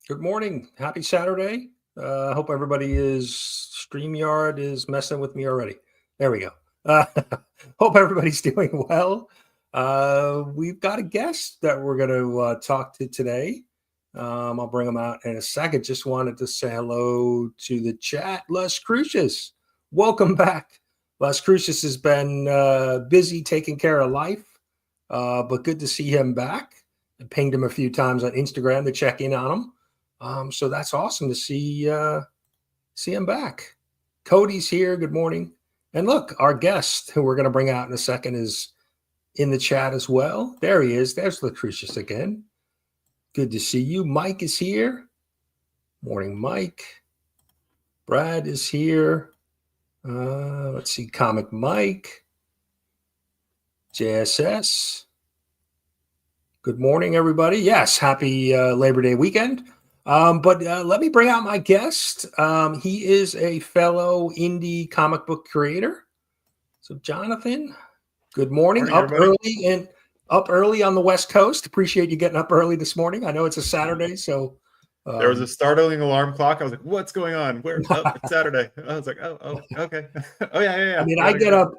Good morning. Happy Saturday. I hope everybody is StreamYard is messing with me already. There we go. Uh, hope everybody's doing well. We've got a guest that we're going to talk to today. I'll bring him out in a second. Just wanted to say hello to the chat. Les Crucius, welcome back. Les Crucius has been busy taking care of life, but good to see him back. I pinged him a few times on Instagram to check in on him. So that's awesome to see him back. Cody's here. Good morning. And look, our guest, who we're going to bring out in a second, is in the chat as well. There he is. There's Lucretius again. Good to see you. Mike is here. Morning, Mike. Brad is here. Let's see, Comic Mike. JSS. Good morning, everybody. Yes, happy Labor Day weekend. But let me bring out my guest. He is a fellow indie comic book creator. So, Jonathan, good morning. Up early on the West Coast. Appreciate you getting up early this morning. I know it's a Saturday, so there was a startling alarm clock. I was like, "What's going on? Where? Oh, it's Saturday." I was like, "Oh, okay. Oh yeah." I mean, I get up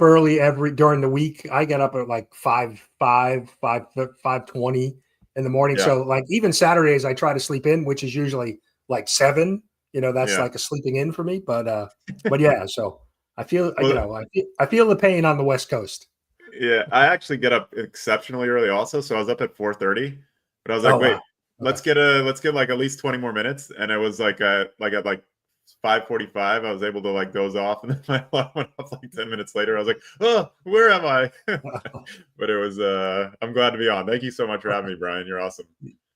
early during the week. I get up at like 5:20 in the morning. Yeah. So like even Saturdays, I try to sleep in, which is usually like 7. That's like a sleeping in for me. But yeah. So I feel I feel the pain on the West Coast. Yeah, I actually get up exceptionally early also. So I was up at 4:30, but I was like, wait. Wow. Let's get like at least 20 more minutes, and it was like at 5:45, I was able to like doze off, and then my alarm went off like 10 minutes later. I was like, "Oh, where am I?" But it was. I'm glad to be on. Thank you so much for having me, Brian. You're awesome.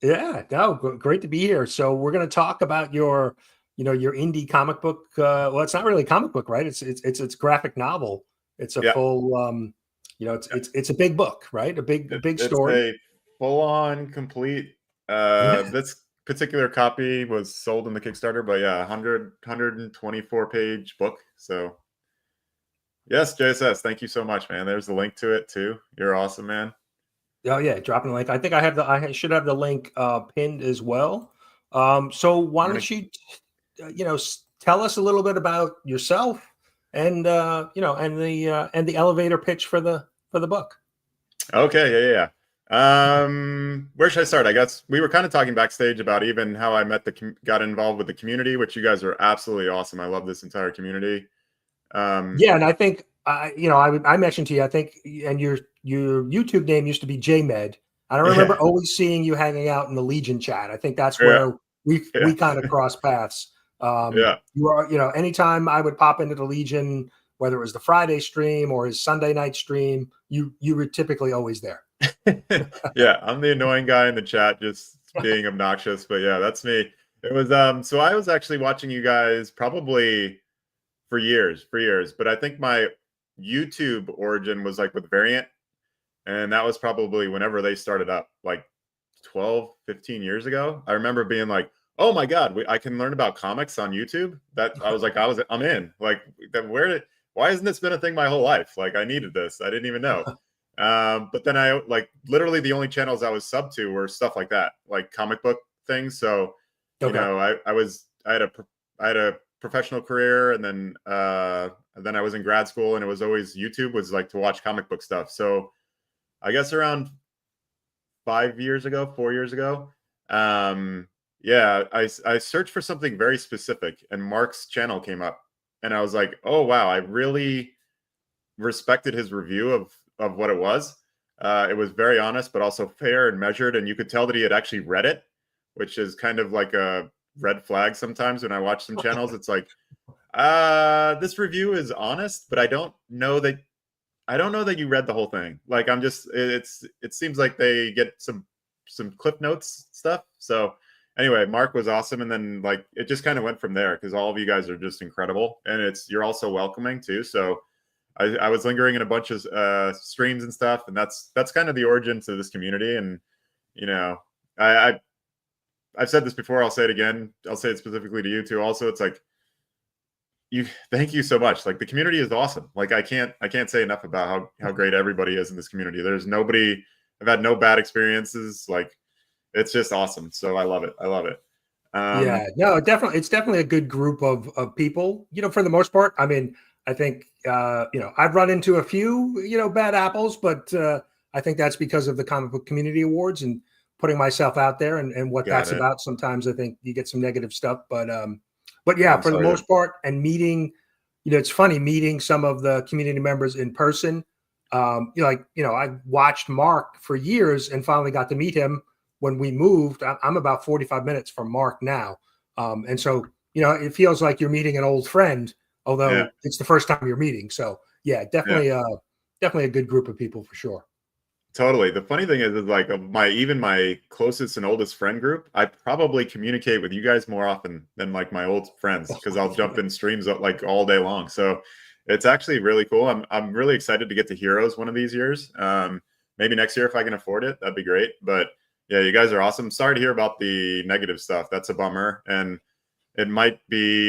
Yeah, no, great to be here. So we're going to talk about your indie comic book. Well, it's not really a comic book, right? It's graphic novel. It's a full. It's a big book, right? A big story. It's a full-on complete. This particular copy was sold in the Kickstarter, but yeah, 124 page book. So yes, JSS, thank you so much, man. There's the link to it too. You're awesome, man. Oh yeah, dropping the link. I think I should have the link pinned as well. So why don't you tell us a little bit about yourself and and the elevator pitch for the book. Okay, yeah. Where should I start? I guess we were kind of talking backstage about even how I got involved with the community, which you guys are absolutely awesome. I love this entire community. Yeah, and I think I mentioned to you, I think, and your YouTube name used to be JMed. I don't remember always seeing you hanging out in the Legion chat. I think that's where we kind of cross paths. You are, anytime I would pop into the Legion, whether it was the Friday stream or his Sunday night stream, you were typically always there. Yeah, I'm the annoying guy in the chat, just being obnoxious. But yeah, that's me. It was so I was actually watching you guys probably for years. But I think my YouTube origin was like with Variant, and that was probably whenever they started up, like 12, 15 years ago. I remember being like, "Oh my God, I can learn about comics on YouTube." That I was like, I'm in. Like, why hasn't this been a thing my whole life? Like, I needed this. I didn't even know. But then I literally the only channels I was sub to were stuff like that, like comic book things. So, I had a professional career, and then I was in grad school, and it was always YouTube was like to watch comic book stuff. So I guess around 4 years ago, I searched for something very specific, and Mark's channel came up, and I was like, oh wow, I really respected his review of what it was. It was very honest, but also fair and measured, and you could tell that he had actually read it, which is kind of like a red flag sometimes when I watch some channels. It's like, this review is honest, but I don't know that you read the whole thing. Like, it seems like they get some clip notes stuff. So anyway, Mark was awesome, and then like it just kind of went from there, because all of you guys are just incredible, and you're also welcoming too. So I was lingering in a bunch of streams and stuff, and that's kind of the origin to this community. And I've said this before, I'll say it again. I'll say it specifically to you too. Also, it's like, thank you so much. Like, the community is awesome. Like, I can't say enough about how great everybody is in this community. I've had no bad experiences. Like, it's just awesome. So I love it. Um, Yeah, no, it's definitely a good group of people. For the most part. I mean, I think I've run into a few bad apples, but I think that's because of the comic book community awards and putting myself out there and what got that's it. about. Sometimes I think you get some negative stuff, but yeah, I'm for the sorry most part, and meeting, it's funny meeting some of the community members in person. I watched Mark for years and finally got to meet him when we moved. I'm about 45 minutes from Mark now. And so, it feels like you're meeting an old friend, yeah. although it's the first time you're meeting. So yeah, Yeah. definitely a good group of people for sure. Totally. The funny thing is like my closest and oldest friend group, I probably communicate with you guys more often than like my old friends because I'll jump in streams like all day long. So it's actually really cool. I'm really excited to get to Heroes one of these years. Maybe next year if I can afford it, that'd be great. But yeah, you guys are awesome. Sorry to hear about the negative stuff. That's a bummer, and it might be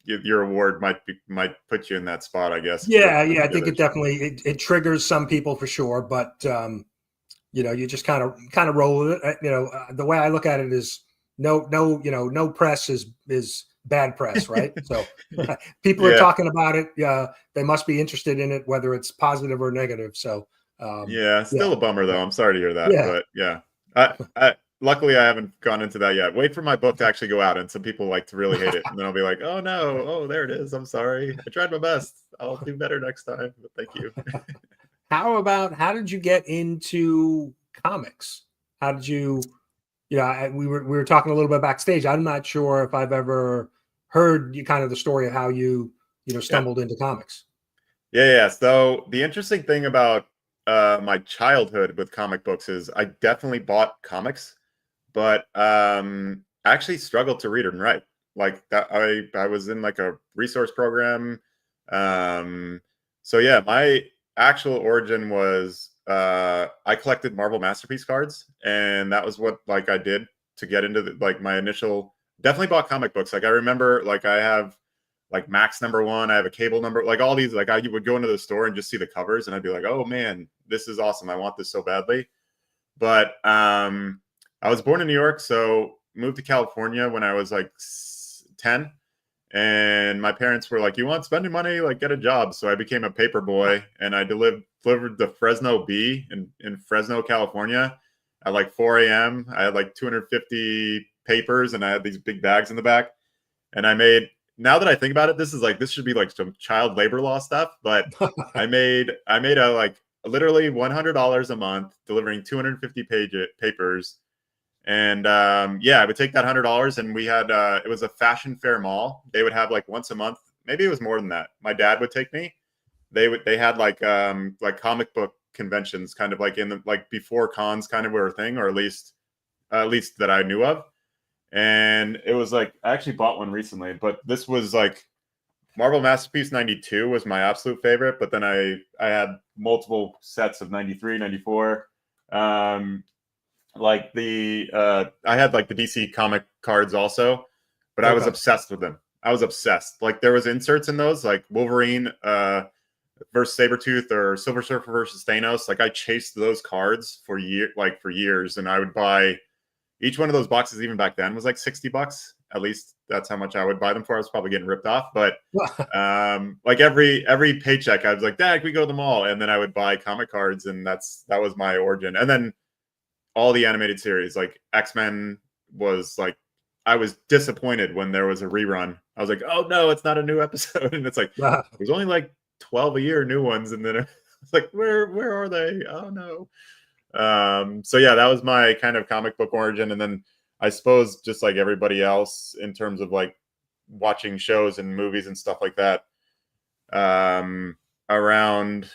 your award might put you in that spot, I guess, if you don't Yeah, put yeah, it I think together. it definitely it triggers some people for sure, but you just kind of roll with it. The way I look at it is no press is bad press, right? So people are Yeah. talking about it. They must be interested in it, whether it's positive or negative. So Yeah, yeah, still a bummer though. I'm sorry to hear that, yeah. but yeah. Luckily I haven't gone into that yet. Wait for my book to actually go out, and some people like to really hate it, and then I'll be like, "Oh no, oh there it is. I'm sorry. I tried my best. I'll do better next time." But thank you. How did you get into comics? How did you? We were talking a little bit backstage. I'm not sure if I've ever heard kind of the story of how you Yeah. stumbled into comics. Yeah. So the interesting thing about my childhood with comic books is I definitely bought comics, but I actually struggled to read and write. Like that, I was in like a resource program. Um, so yeah, my actual origin was I collected Marvel Masterpiece cards, and that was what like I did to get into like my initial. Definitely bought comic books. Like I remember, like I have like Max number one. I have a Cable number. Like all these, like I would go into the store and just see the covers, and I'd be like, oh man, this is awesome. I want this so badly. But I was born in New York, so moved to California when I was like 10. And my parents were like, "You want spending money? Like, get a job." So I became a paper boy, and I delivered the Fresno Bee in Fresno, California, at like 4 a.m. I had like 250 papers, and I had these big bags in the back. And I made. Now that I think about it, this should be like some child labor law stuff. But I made a like literally $100 a month delivering 250 papers, and yeah, I would take that $100, and we had it was a fashion fair mall. They would have like once a month, maybe it was more than that. My dad would take me. They had like comic book conventions, kind of like in the like before cons kind of were a thing, or at least that I knew of. And it was like I actually bought one recently, but this was like Marvel Masterpiece 92 was my absolute favorite, but then I had multiple sets of 93, 94. Um, like I had like the DC comic cards also, but I was Okay. obsessed with them. I was obsessed. Like there was inserts in those, like Wolverine versus Sabretooth or Silver Surfer versus Thanos. Like I chased those cards for years, and I would buy each one of those boxes. Even back then was like $60. At least that's how much I would buy them for. I was probably getting ripped off, but like every paycheck, I was like, "Dad, can we go to the mall?" And then I would buy comic cards, and that was my origin. And then all the animated series, like X-Men was like I was disappointed when there was a rerun. I was like, "Oh no, it's not a new episode." And it's like there's only like 12 a year new ones, and then it's like where are they? Oh no. So yeah, that was my kind of comic book origin. And then I suppose just like everybody else in terms of like watching shows and movies and stuff like that, around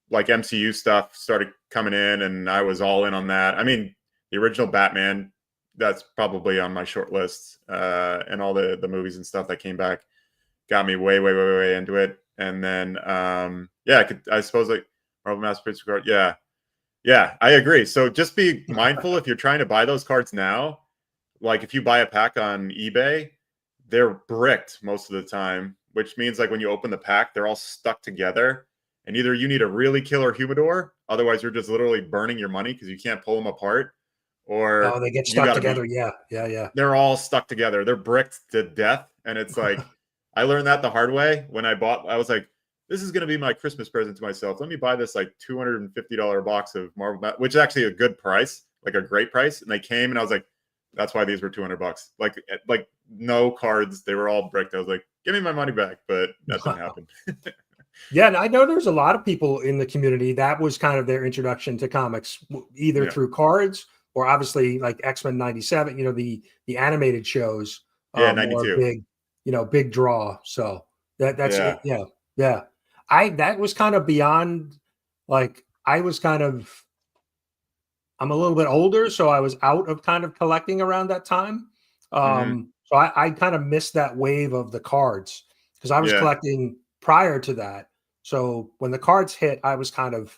like MCU stuff started coming in, and I was all in on that. I mean, the original Batman, that's probably on my short list, and all the movies and stuff that came back got me way, way, way, way into it. And then, yeah, I suppose like Marvel Masterpiece card, yeah, yeah, I agree. So just be mindful if you're trying to buy those cards now. Like if you buy a pack on eBay, they're bricked most of the time, which means like when you open the pack, they're all stuck together. And either you need a really killer humidor, otherwise you're just literally burning your money because you can't pull them apart, or Oh, they get you stuck got to together. be. Yeah, yeah, yeah. They're all stuck together. They're bricked to death, and it's like I learned that the hard way when I bought. I was like, this is going to be my Christmas present to myself. Let me buy this like $250 box of Marvel, which is actually a good price, like a great price. And they came, and I was like, that's why these were $200. Like no cards. They were all bricked. I was like, give me my money back, but that didn't happen. Yeah, and I know there's a lot of people in the community that was kind of their introduction to comics, either Yeah. through cards or obviously like X-Men '97. You know, the animated shows Yeah, were a 92. big, big draw. So that's Yeah. it. Yeah, yeah. That was kind of beyond. Like I was kind of. I'm a little bit older, so I was out of kind of collecting around that time. Hmm. So I kind of missed that wave of the cards because I was Yeah. collecting prior to that. So when the cards hit, I was kind of,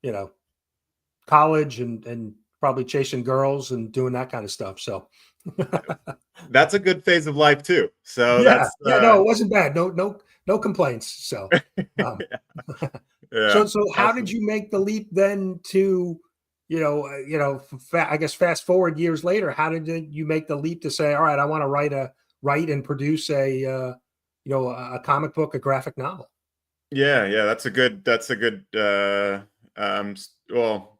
you know, college and probably chasing girls and doing that kind of stuff. So That's a good phase of life too. So yeah, that's yeah, no, it wasn't bad. No complaints. So um, yeah, so how did absolutely. you make the leap then to, I guess fast forward years later, how did you make the leap to say, all right, I want to write and produce a comic book, a graphic novel? Yeah, that's a good well,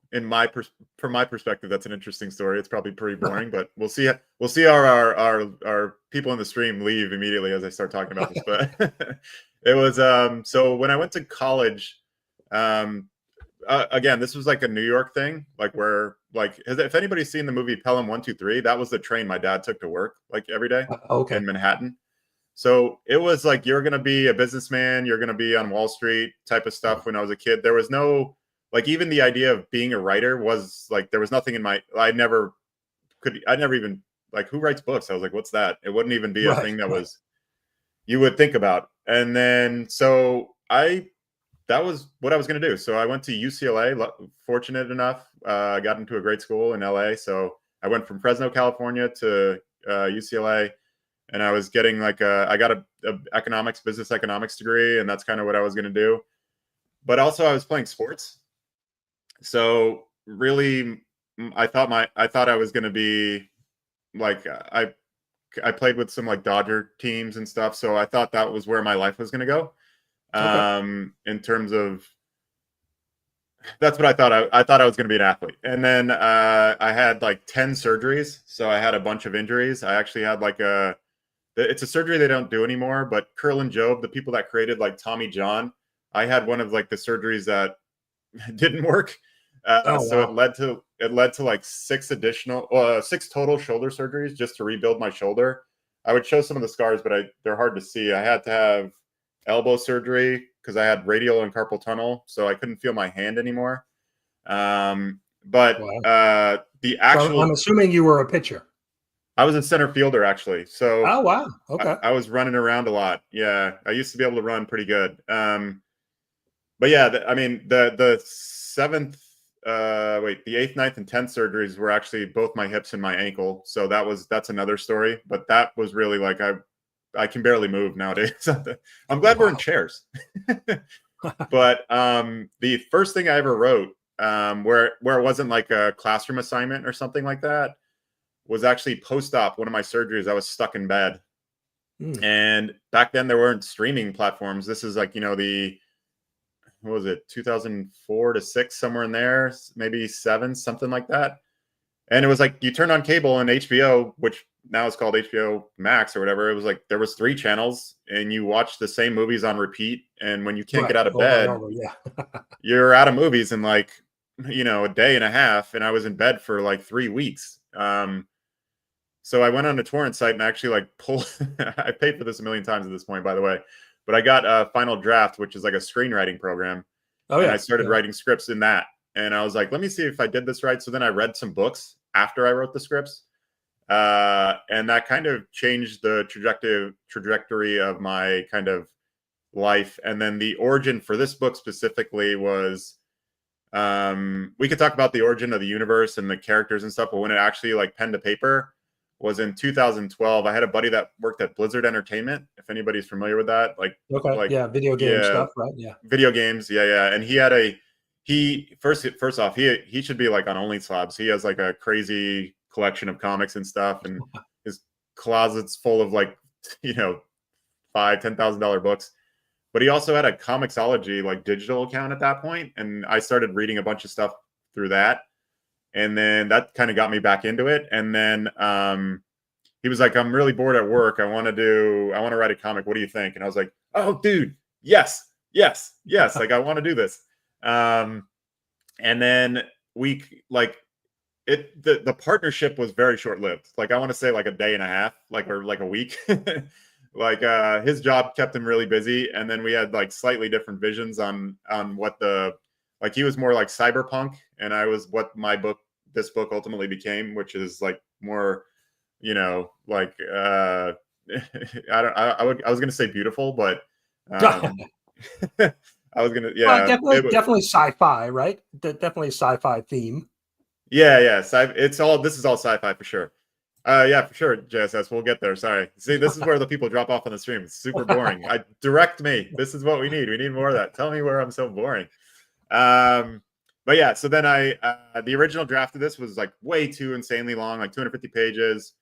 from my perspective, that's an interesting story. It's probably pretty boring, but we'll see how our people in the stream leave immediately as I start talking about this. But it was so when I went to college, um again, this was like a New York thing, like where like if anybody's seen the movie Pelham 123, that was the train my dad took to work like every day Okay. in Manhattan. So it was like you're going to be a businessman, you're going to be on Wall Street type of stuff. When I was a kid, there was no like even the idea of being a writer was like there was nothing in my I never even like who writes books. I was like, what's that? It wouldn't even be a Right, thing that right. was you would think about. And then so I that was what I was going to do. So I went to UCLA. Fortunate enough, I got into a great school in LA. So I went from Fresno, California to UCLA, and I was getting I got a business economics degree, and that's kind of what I was going to do. But also, I was playing sports. So really, I thought I was going to be like I played with some like Dodger teams and stuff. So I thought that was where my life was going to go. Okay. In terms of that's what I thought. I thought I was going to be an athlete, and then I had like 10 surgeries, so I had a bunch of injuries. I actually had like it's a surgery they don't do anymore, but Curl and Job, the people that created like Tommy John, I had one of like the surgeries that didn't work. Oh So wow. it led to like six total shoulder surgeries just to rebuild my shoulder. I would show some of the scars, but they're hard to see. I had to have elbow surgery because I had radial and carpal tunnel, so I couldn't feel my hand anymore. But Wow. the So I'm actual assuming you were a pitcher. I was a center fielder actually, so Oh wow. Okay. I was running around a lot. Yeah, I used to be able to run pretty good. But yeah, I mean the seventh, the eighth, ninth, and 10th surgeries were actually both my hips and my ankle. So that's another story. But that was really like I can barely move nowadays. I'm glad we're in Wow. chairs. But the first thing I ever wrote, where it wasn't like a classroom assignment or something like that, was actually post-op. One of my surgeries, I was stuck in bed, Hmm. and back then there weren't streaming platforms. This is like the what was it 2004 to 6 somewhere in there, maybe 7, something like that. And it was like you turn on cable and HBO, which now is called HBO Max or whatever. It was like there was 3 channels and you watch the same movies on repeat. And when you can't get Right. out of Over and bed, over. Yeah. you're out of movies in like a day and a half. And I was in bed for like 3 weeks. So I went on a torrent site and actually like pulled. I paid for this a million times at this point, by the way. But I got a Final Draft, which is like a screenwriting program, Oh and I yeah. started Yeah. writing scripts in that. And I was like, let me see if I did this right. So then I read some books after I wrote the scripts, and that kind of changed the trajectory of my kind of life. And then the origin for this book specifically was we could talk about the origin of the universe and the characters and stuff, but when it actually like pen to paper was in 2012. I had a buddy that worked at Blizzard Entertainment, if anybody's familiar with that. Okay. Like Yeah. Video game yeah, stuff. Right. Yeah. video games. Yeah, yeah. And first off, he should be like on OnlySlabs. He has like a crazy collection of comics and stuff, and his closet's full of like $5,000-$10,000 books. But he also had a Comixology like digital account at that point, and I started reading a bunch of stuff through that, and then that kind of got me back into it. And then he was like, "I'm really bored at work. I want to write a comic. What do you think?" And I was like, "Oh, dude, yes. Like I want to do this." And then the partnership was very short lived. Like I want to say like a day and a half, or like a week. Like his job kept him really busy, and then we had like slightly different visions on what he was more like cyberpunk, and I was what this book ultimately became, which is like more, like I was gonna say beautiful, but I was gonna well, definitely sci-fi, right? Definitely a sci-fi theme. Yeah. This is all sci-fi for sure. Yeah, for sure, JSS. We'll get there. Sorry. See, this is where the people drop off on the stream. It's super boring. Direct me. This is what we need. We need more of that. Tell me where I'm so boring. But yeah, so then the original draft of this was like way too insanely long, like 250 pages.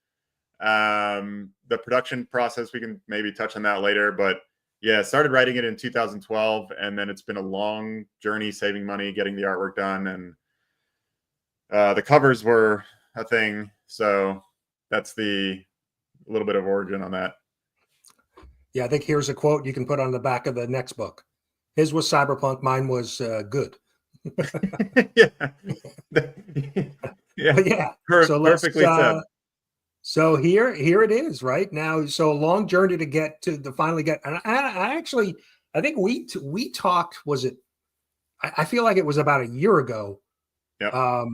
The production process, we can maybe touch on that later, but yeah, started writing it in 2012, and then it's been a long journey saving money, getting the artwork done, and the covers were a thing. So that's a little bit of origin on that. Yeah, I think here's a quote you can put on the back of the next book. His was cyberpunk, mine was good. Yeah. Yeah. So perfectly said. So here it is right now. So a long journey to get to finally get. And I think we talked. Was it? I feel like it was about a year ago. Yeah.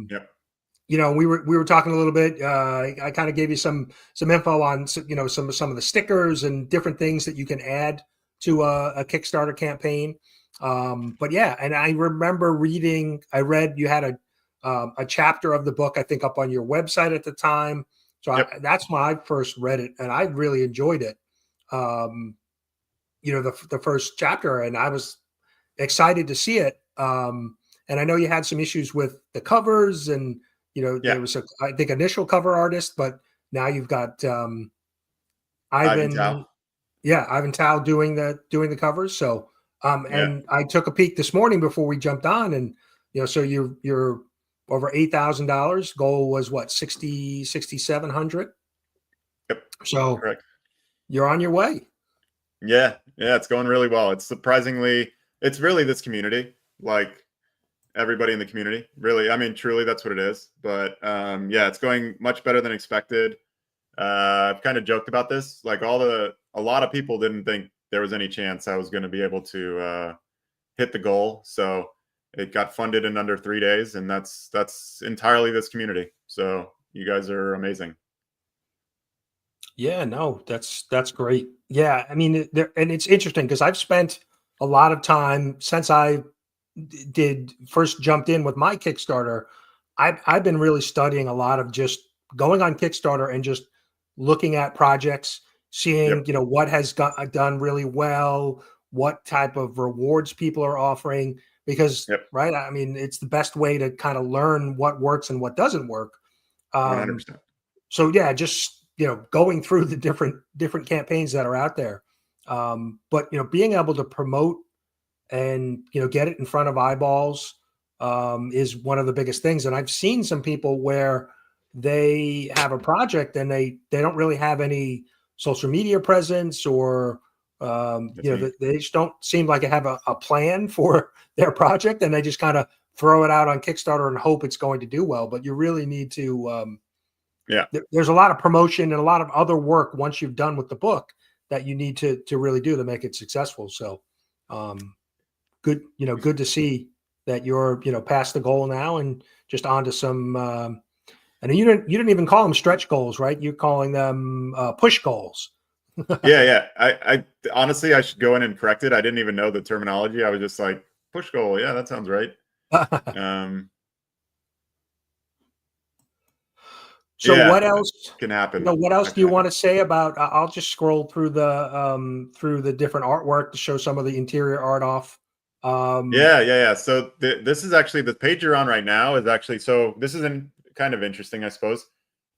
We were talking a little bit. I kind of gave you some info on some of the stickers and different things that you can add to a Kickstarter campaign. But yeah, and I remember I read you had a chapter of the book, I think, up on your website at the time. So yep. That's when I first read it, and I really enjoyed it. The first chapter, and I was excited to see it. And I know you had some issues with the covers, and there was I think initial cover artist, but now you've got Ivan Tao. Yeah, Ivan Tao doing the covers. So and I took a peek this morning before we jumped on, and so you're over $8,000. Goal was what, 6,700? Yep. So correct. You're on your way. Yeah, it's going really well. It's really this community, like everybody in the community. Really, I mean, truly, that's what it is. But it's going much better than expected. I've kind of joked about this. Like a lot of people didn't think there was any chance I was going to be able to hit the goal. So it got funded in under 3 days, and that's entirely this community. So you guys are amazing. Yeah, no, that's great. Yeah, I mean, and it's interesting because I've spent a lot of time since I first jumped in with my Kickstarter. I've been really studying a lot of just going on Kickstarter and just looking at projects, seeing what has done really well, what type of rewards people are offering, because right, I mean, it's the best way to kind of learn what works and what doesn't work. 100%. So yeah, just going through the different campaigns that are out there, but being able to promote and get it in front of eyeballs is one of the biggest things. And I've seen some people where they have a project and they don't really have any social media presence, or they just don't seem like they have a plan for their project, and they just kind of throw it out on Kickstarter and hope it's going to do well. But you really need to there's a lot of promotion and a lot of other work once you've done with the book that you need to really do to make it successful. So good to see that you're past the goal now and just onto some and you didn't even call them stretch goals, right? You're calling them push goals. Yeah. I honestly, I should go in and correct it. I didn't even know the terminology. I was just like, push goal. Yeah, that sounds right. So what else can happen? What else do you want to say about? I'll just scroll through the different artwork to show some of the interior art off Yeah. So this is actually the page you're on right now is actually, so this is kind of interesting, I suppose.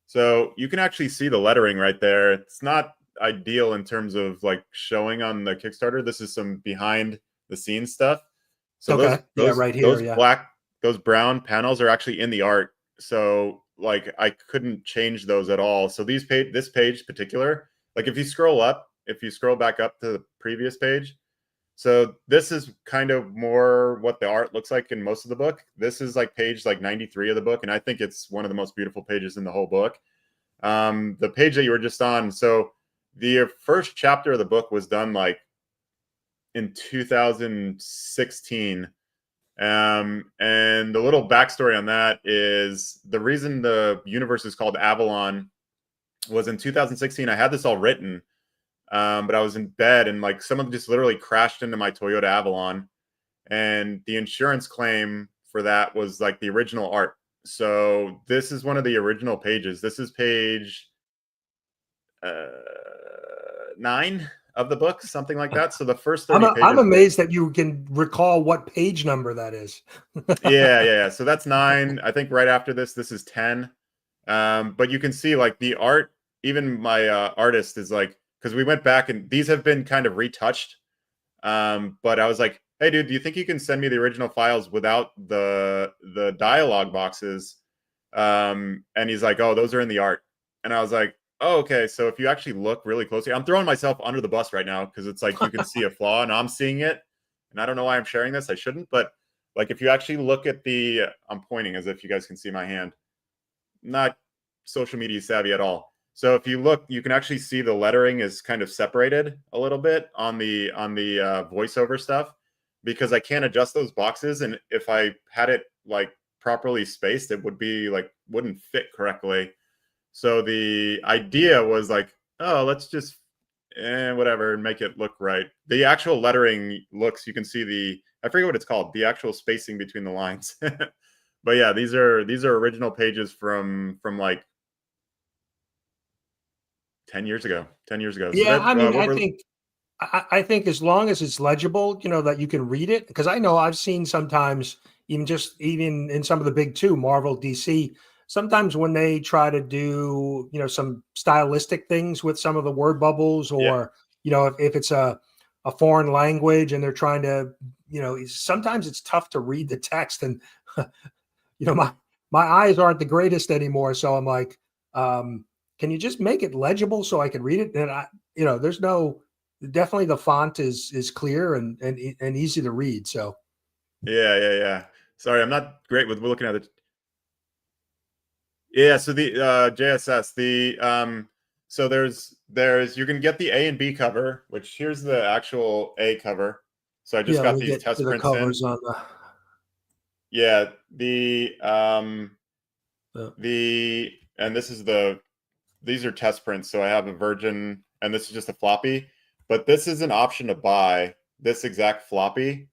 So you can actually see the lettering right there. It's not ideal in terms of like showing on the Kickstarter. This is some behind the scenes stuff. So Okay. Yeah, right here. those Yeah. those brown panels are actually in the art. So like I couldn't change those at all. So this page particular, like if you scroll back up to the previous page, so this is kind of more what the art looks like in most of the book. This is like page like 93 of the book, and I think it's one of the most beautiful pages in the whole book. The page that you were just on, so the first chapter of the book was done like in 2016. And the little backstory on that is the reason the universe is called Avalon was in 2016. I had this all written, but I was in bed and like someone just literally crashed into my Toyota Avalon, and the insurance claim for that was like the original art. So this is one of the original pages. This is page 9 of the book, something like that. So the first 30 pages. I'm amazed that you can recall what page number that is. Yeah. So that's 9. I think right after this is 10. But you can see like the art, even my artist is like, because we went back and these have been kind of retouched. But I was like, hey, dude, do you think you can send me the original files without the dialogue boxes? And he's like, oh, those are in the art. And I was like, oh, okay. So if you actually look really closely, I'm throwing myself under the bus right now because it's like you can see a flaw and I'm seeing it. And I don't know why I'm sharing this. I shouldn't. But like if you actually look at I'm pointing as if you guys can see my hand. Not social media savvy at all. So if you look, you can actually see the lettering is kind of separated a little bit on the voiceover stuff because I can't adjust those boxes. And if I had it like properly spaced, it wouldn't fit correctly. So the idea was like, oh, let's just whatever and make it look right. The actual lettering looks, you can see I forget what it's called, the actual spacing between the lines. But yeah, these are original pages from like 10 years ago. 10 years ago. Yeah, So I mean, I think as long as it's legible, that you can read it. Because I know I've seen sometimes, even in some of the big two, Marvel, DC, sometimes when they try to do, some stylistic things with some of the word bubbles, or if it's a foreign language and they're trying to, sometimes it's tough to read the text, and my eyes aren't the greatest anymore, so I'm like, can you just make it legible so I can read it? And there's definitely the font is clear and easy to read. So yeah. Sorry, I'm not great with looking at it. Yeah, so the JSS, so there's you can get the A and B cover, which here's the actual A cover. So I just got these test prints in. On Yeah, and this is these are test prints. So I have a Virgin, and this is just a floppy. But this is an option to buy this exact floppy.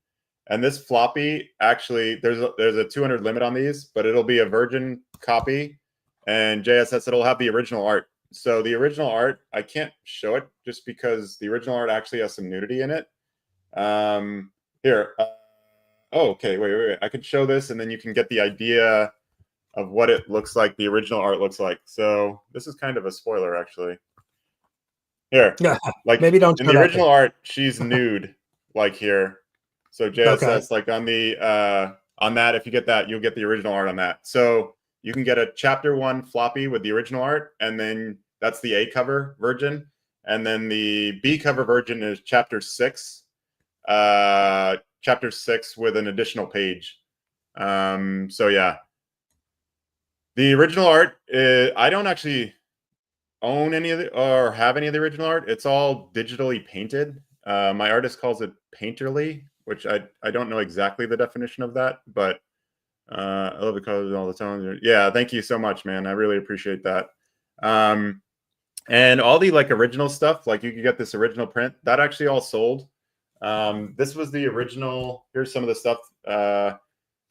And this floppy, actually, there's a 200 limit on these, but it'll be a Virgin copy. And JSS, it'll have the original art. So the original art, I can't show it just because the original art actually has some nudity in it. Here. Okay, wait. I can show this, and then you can get the idea of what it looks like, the original art looks like. So this is kind of a spoiler, actually. Here, like maybe don't in the original art, she's nude, like here. So JSS, like on that, if you get that, you'll get the original art on that. So you can get a chapter 1 floppy with the original art, and then that's the A cover Virgin, and then the B cover Virgin is chapter 6. Chapter 6 with an additional page. So yeah. The original art, I don't actually own any of it or have any of the original art. It's all digitally painted. My artist calls it painterly, which I don't know exactly the definition of that, but I love the colors and all the tones. Yeah, thank you so much, man. I really appreciate that. And all the like original stuff, like you could get this original print, that actually all sold. This was the original. Here's some of the stuff.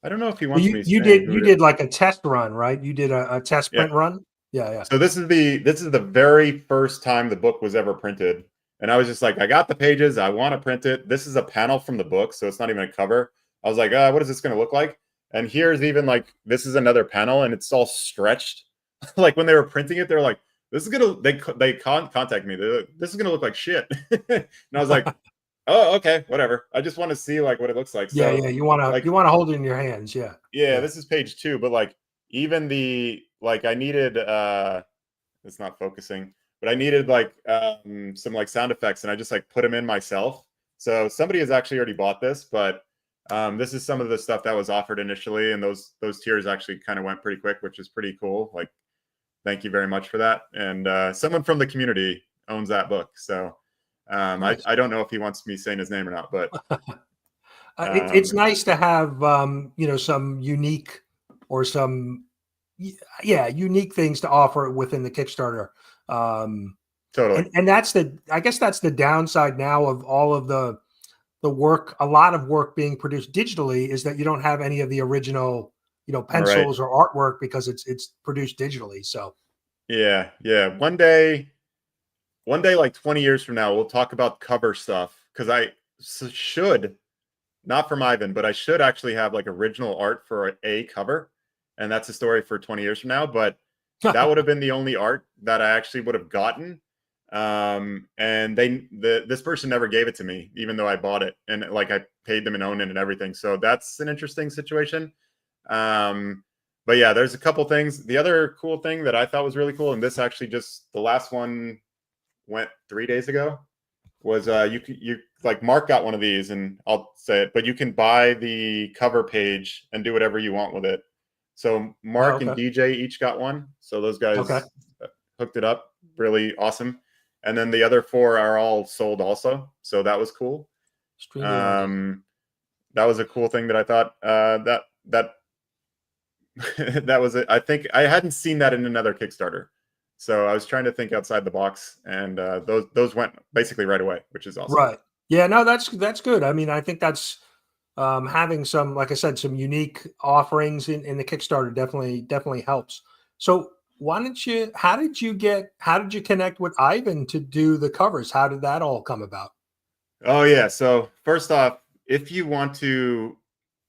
I don't know if he wants me. You did like a test run, right? You did a test print run. Yeah. So this is the very first time the book was ever printed. And I was just like, I got the pages. I want to print it. This is a panel from the book, so it's not even a cover. I was like, what is this going to look like? And here's even like, this is another panel, and it's all stretched. Like when they were printing it, they're like, this is gonna. They contact me. They're like, this is gonna look like shit. And I was like, oh, okay, whatever. I just want to see like what it looks like. Yeah, So yeah. You wanna hold it in your hands. Yeah. yeah, Yeah. this is page 2, but like even the like I needed it's not focusing, but I needed like some like sound effects, and I just like put them in myself. So somebody has actually already bought this, but this is some of the stuff that was offered initially, and those tiers actually kind of went pretty quick, which is pretty cool. Like, thank you very much for that. And someone from the community owns that book, so Nice. I don't know if he wants me saying his name or not, but It's nice to have some unique or some unique things to offer within the Kickstarter. Um, totally. and I guess that's the downside now of all of the work, a lot of work being produced digitally, is that you don't have any of the original, Right. pencils or artwork because it's produced digitally. So Yeah, yeah. One day, like 20 years from now, we'll talk about cover stuff because should, not from Ivan, but I should actually have like original art for a cover. And that's a story for 20 years from now. But that would have been the only art that I actually would have gotten. And this person never gave it to me, even though I bought it and like I paid them and owned it and everything. So that's an interesting situation. But yeah, there's a couple things. The other cool thing that I thought was really cool, and this actually just the last one went 3 days ago, was you like Mark got one of these, and I'll say it, but you can buy the cover page and do whatever you want with it. So oh, Mark and okay, DJ each got one. So those okay, guys hooked it up, really awesome. And then the other 4 are all sold also. So that was cool. StreamYard. Um, that was a cool thing that I thought that that was it. I think I hadn't seen that in another Kickstarter. So I was trying to think outside the box, and those went basically right away, which is awesome. Right. Yeah. No, that's good. I mean, I think that's having some, like I said, some unique offerings in the Kickstarter definitely helps. So why don't you? How did you connect with Ivan to do the covers? How did that all come about? Oh yeah. So first off, if you want to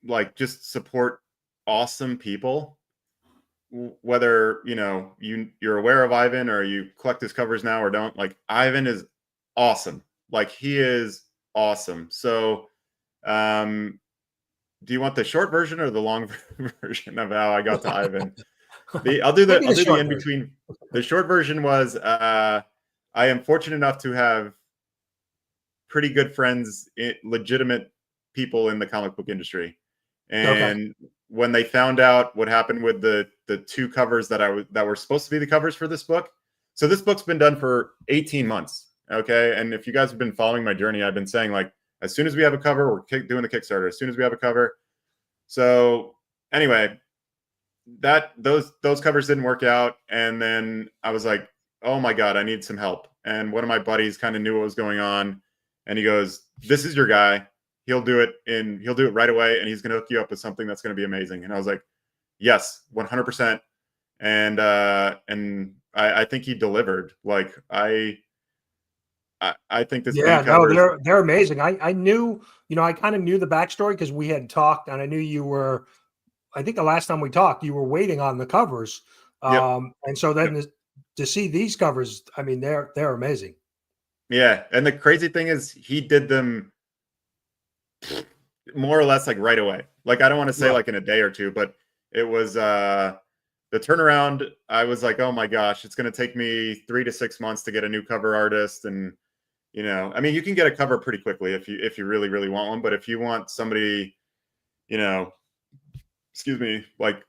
like just support awesome people, whether you're aware of Ivan or you collect his covers now or don't, like Ivan is awesome. Like he is awesome. So do you want the short version or the long version of how I got to Ivan? Maybe I'll the do the short in version. between. The short version was I am fortunate enough to have pretty good friends, legitimate people in the comic book industry. Okay. And when they found out what happened with the 2 covers that were supposed to be the covers for this book, so this book's been done for 18 months. Okay, and if you guys have been following my journey, I've been saying like, as soon as we have a cover, we're doing the Kickstarter. As soon as we have a cover. So anyway, those covers didn't work out, and then I was like, oh my god, I need some help. And one of my buddies kind of knew what was going on, and he goes, this is your guy. He'll do it right away, and he's going to hook you up with something that's going to be amazing. And I was like, yes, 100%. And I think he delivered. Like I think this Yeah. band No, covers. they're amazing. I knew, I kind of knew the backstory because we had talked, and I knew you were. I think the last time we talked, you were waiting on the covers, Yep. and so Yep. then to see these covers, I mean, they're amazing. Yeah, and the crazy thing is he did them more or less like right away. Like I don't want to say Right. like in a day or two, but it was the turnaround. I was like, oh my gosh, it's going to take me 3 to 6 months to get a new cover artist. And I mean, you can get a cover pretty quickly if you really really want one, but if you want somebody, you know excuse me, like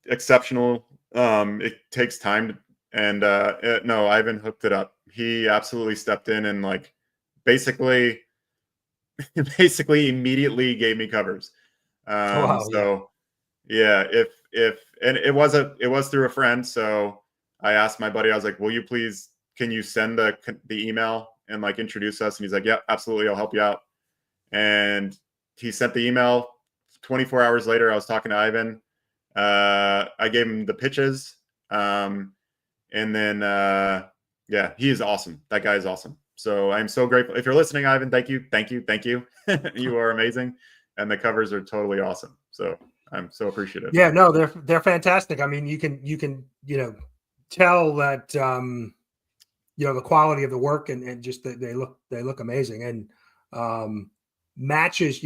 exceptional, it takes time and no, Ivan hooked it up. He absolutely stepped in and like basically basically immediately gave me covers. Wow. Yeah. So yeah, if and it was through a friend. So I asked my buddy, I was like, will you please, can you send the email and like introduce us? And he's like, yeah, absolutely, I'll help you out. And he sent the email. 24 hours later, I was talking to Ivan. I gave him the pitches, and then Yeah, he is awesome. That guy is awesome. So I'm so grateful. If you're listening, Ivan, thank you, thank you, thank you. You are amazing, and the covers are totally awesome. So I'm so appreciative. Yeah, no, they're fantastic. I mean, you can tell that the quality of the work and just that they look amazing, and matches,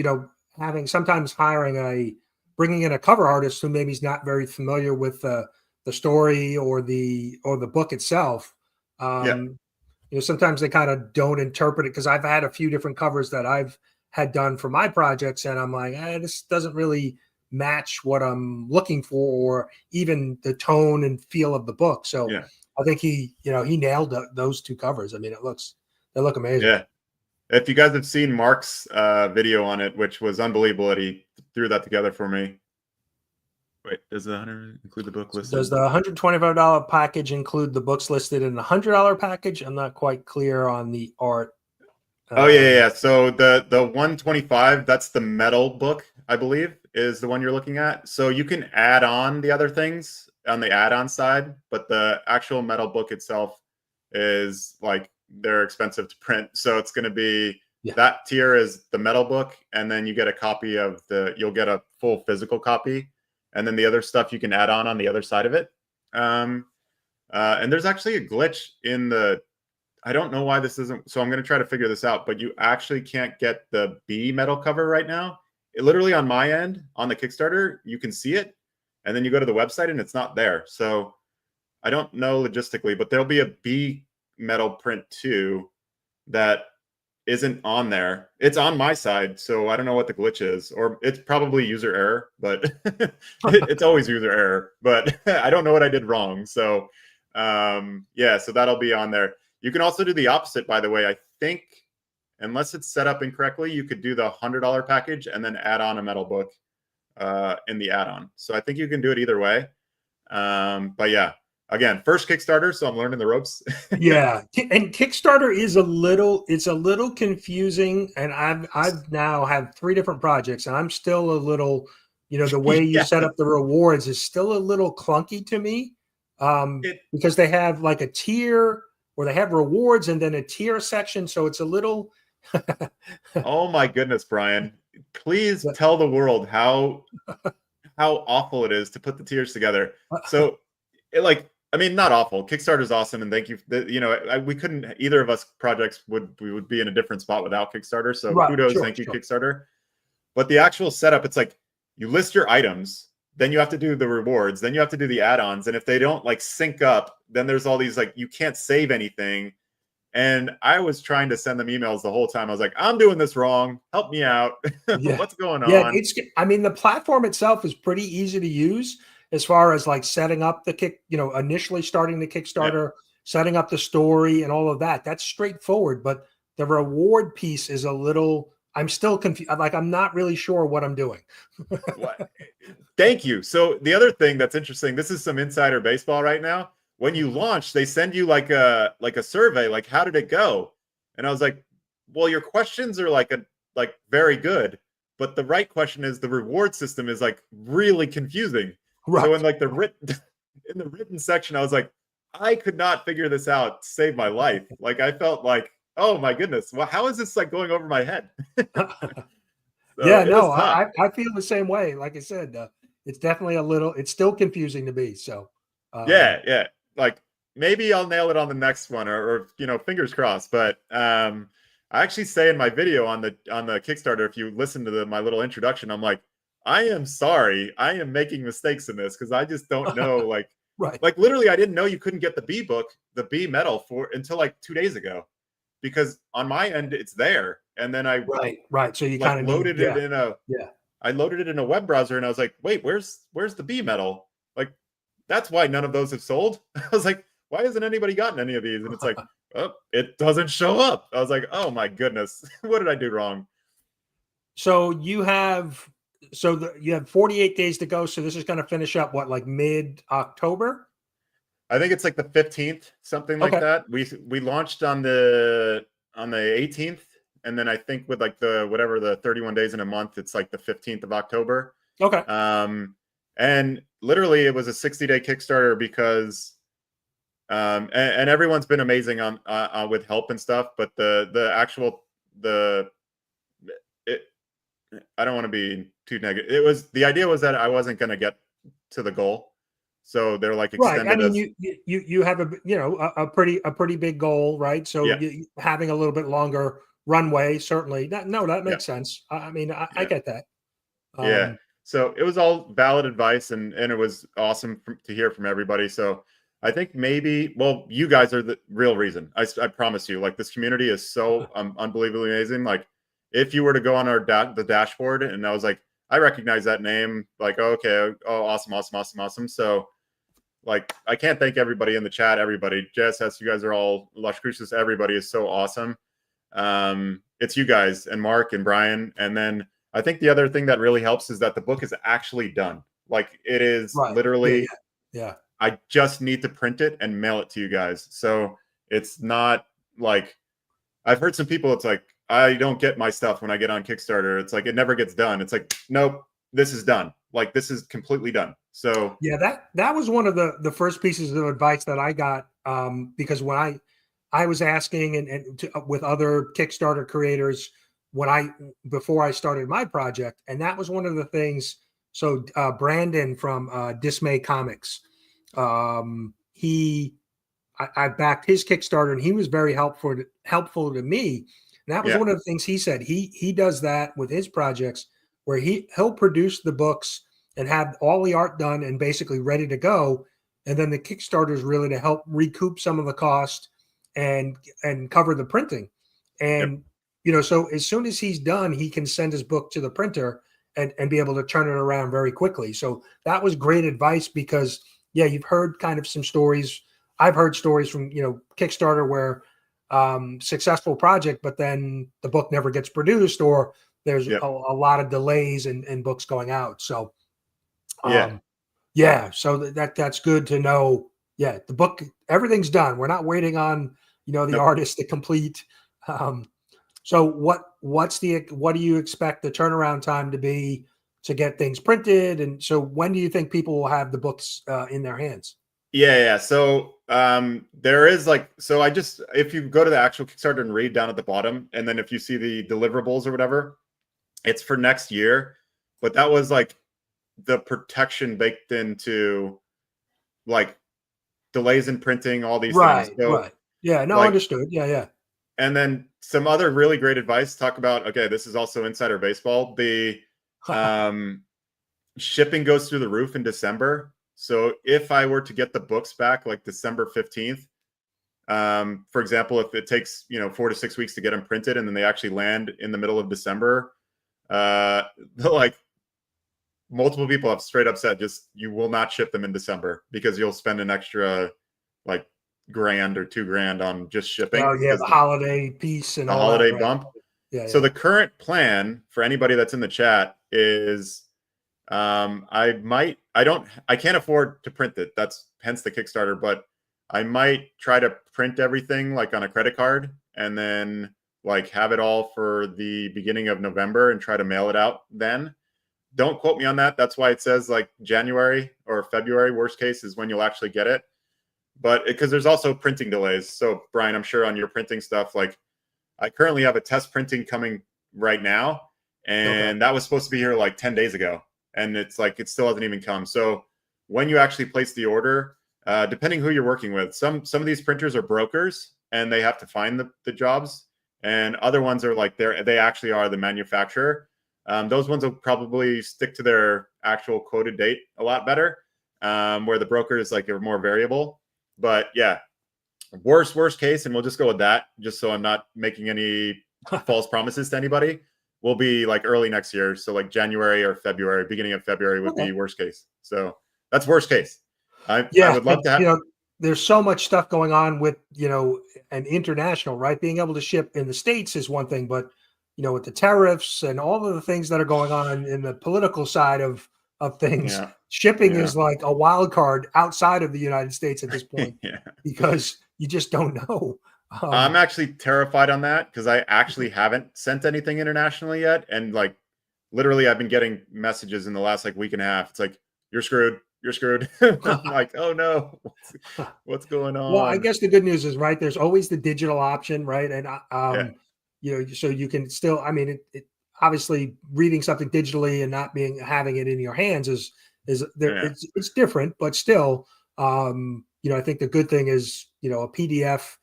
having sometimes bringing in a cover artist who maybe is not very familiar with the story or the book itself. Yeah, Sometimes they kind of don't interpret it, because I've had a few different covers that I've had done for my projects, and I'm like, this doesn't really match what I'm looking for, or even the tone and feel of the book. So yeah, I think he nailed those two covers. I mean, they look amazing. yeah. If you guys have seen Mark's video on it, which was unbelievable that he threw that together for me. Wait, does the 100 include the book listed? Does the $125 package include the books listed in the $100 package? I'm not quite clear on the art. Oh yeah. So the 125, that's the metal book, I believe, is the one you're looking at. So you can add on the other things on the add-on side, but the actual metal book itself is like they're expensive to print. So it's going to be that tier is the metal book, and then you get a copy of you'll get a full physical copy, and then the other stuff you can add on the other side of it. And there's actually a glitch in the. I don't know why this isn't. So I'm going to try to figure this out, but you actually can't get the B metal cover right now. Literally on my end, on the Kickstarter, you can see it. And then you go to the website and it's not there. So I don't know logistically, but there'll be a B metal print too that isn't on there. It's on my side. So I don't know what the glitch is, or it's probably user error, but it's always user error. But I don't know what I did wrong. So yeah, so that'll be on there. You can also do the opposite, by the way. I think, unless it's set up incorrectly, you could do the $100 package and then add on a metal book in the add-on. So I think you can do it either way. But yeah, again, first Kickstarter, so I'm learning the ropes. Yeah, and Kickstarter is a little confusing, and I've now had 3 different projects, and I'm still a little, the way you set up the rewards is still a little clunky to me, because they have like a tier, or they have rewards and then a tier section, so it's a little. Oh my goodness, Brian! Please tell the world how awful it is to put the tiers together. So, I mean, not awful. Kickstarter's awesome, and thank you. We couldn't, either of us projects would be in a different spot without Kickstarter. So kudos, thank you, Kickstarter. But the actual setup, it's like you list your items, then you have to do the rewards, then you have to do the add-ons, and if they don't like sync up, then there's all these you can't save anything. And I was trying to send them emails the whole time. I was like, I'm doing this wrong. Help me out. What's going on? Yeah, I mean, the platform itself is pretty easy to use as far as like setting up the initially starting the Kickstarter, setting up the story and all of that. That's straightforward, but the reward piece is a little, I'm still confused. Like, I'm not really sure what I'm doing. Thank you. So the other thing that's interesting, this is some insider baseball right now. When you launch, they send you like a survey, like, how did it go? And I was like, well, your questions are like very good, but the right question is the reward system is like really confusing. Right. So in like the written section, I was like, I could not figure this out to save my life. Like, I felt like, oh my goodness, well, how is this like going over my head? Yeah, no, I feel the same way. Like I said, it's definitely it's still confusing to me. So yeah. Like, maybe I'll nail it on the next one, or fingers crossed. But I actually say in my video on the Kickstarter, if you listen to my little introduction, I'm like, I am sorry, I am making mistakes in this because I just don't know. Like, right. Like, literally, I didn't know you couldn't get the B book, the B metal until like 2 days ago, because on my end it's there, and then I right. So you like kind of loaded it in I loaded it in a web browser, and I was like, wait, where's the B metal? Like, that's why none of those have sold. I was like, why hasn't anybody gotten any of these? And it's like, oh, it doesn't show up. I was like, oh my goodness, what did I do wrong? So you have 48 days to go. So this is going to finish up like mid-October? I think it's like the 15th, something like that. We launched on the 18th, and then I think with like the 31 days in a month, it's like the 15th of October. Okay. And literally it was a 60-day Kickstarter because And everyone's been amazing on with help and stuff. But it, I don't want to be too negative. The idea was that I wasn't going to get to the goal, so they're like Right. I extended mean, us. you have a pretty big goal, right? So Yeah, having a little bit longer runway, certainly. That yeah, makes sense. I mean, I yeah, get that. yeah. So it was all valid advice, and it was awesome to hear from everybody. So I think maybe, well, you guys are the real reason. I promise you, like this community is so unbelievably amazing. Like if you were to go on our the dashboard, and I was like, I recognize that name. Like, oh, okay, oh, awesome, awesome, awesome, awesome. So like, I can't thank everybody in the chat. Everybody, JSS, you guys are all Las Cruces. Everybody is so awesome. It's you guys and Mark and Brian, and then I think the other thing that really helps is that the book is actually done. Like it is Right. literally. Yeah. I just need to print it and mail it to you guys. So it's not like I've heard some people. It's like I don't get my stuff when I get on Kickstarter. It's like it never gets done. It's like nope, this is done. Like this is completely done. So Yeah, that was one of the first pieces of advice that I got, because when I was asking with other Kickstarter creators before I started my project, and that was one of the things. So Brandon from Dismay Comics, I backed his Kickstarter, and he was very helpful to me. And that was yeah, one of the things he said. He does that with his projects, where he'll produce the books and have all the art done and basically ready to go, and then the Kickstarter is really to help recoup some of the cost and cover the printing. yep, And so as soon as he's done, he can send his book to the printer and be able to turn it around very quickly. So that was great advice, because yeah, you've heard kind of some stories. I've heard stories from Kickstarter where successful project, but then the book never gets produced, or there's yep, a lot of delays in books going out. So yeah, yeah, so that's good to know. Yeah, the book, everything's done. We're not waiting on the nope. artist to complete. Um, so what do you expect the turnaround time to be to get things printed? And so when do you think people will have the books in their hands? Yeah. So there is like, so I just, if you go to the actual Kickstarter and read down at the bottom, and then if you see the deliverables or whatever, it's for next year. But that was like the protection baked into like delays in printing, all these things. Right, So right. Yeah, no, like, understood. Yeah, yeah. and then some other really great advice talk about, okay, this is also insider baseball. The um shipping goes through the roof in December. So if I were to get the books back like December 15th, for example, if it takes 4 to 6 weeks to get them printed and then they actually land in the middle of December, like multiple people have straight up said just you will not ship them in December because you'll spend an extra like grand or $2,000 on just shipping Oh yeah, because the holiday piece and the all that, holiday right? bump. Yeah, So yeah. the current plan for anybody that's in the chat is I can't afford to print it. That's hence the Kickstarter, but I might try to print everything like on a credit card and then like have it all for the beginning of November and try to mail it out then. Don't quote me on that. That's why it says like January or February, worst case, is when you'll actually get it. But because there's also printing delays. So Brian, I'm sure on your printing stuff, like I currently have a test printing coming right now, Okay. and that was supposed to be here like 10 days ago. And it's like it still hasn't even come. So when you actually place the order, depending who you're working with, some of these printers are brokers and they have to find the jobs, and other ones are like they actually are the manufacturer. Those ones will probably stick to their actual quoted date a lot better, where the brokers like are more variable. But yeah, worst case, and we'll just go with that, just so I'm not making any false promises to anybody. Will be like early next year, so like January or February, beginning of February would Okay. be worst case. So that's worst case. I Yeah, would love and to have. there's so much stuff going on with and international, right? Being able to ship in the States is one thing, but with the tariffs and all of the things that are going on in the political side of things, Yeah, shipping yeah, is like a wild card outside of the United States at this point, yeah. because you just don't know. I'm actually terrified on that because I actually haven't sent anything internationally yet, and like literally, I've been getting messages in the last like week and a half. It's like you're screwed. you're screwed. I'm like, oh no, what's going on? Well, I guess the good news is, right, there's always the digital option, right? And Yeah. so you can still, I mean, it obviously reading something digitally and not having it in your hands is there. Yeah. It's different, but still, I think the good thing is, a PDF,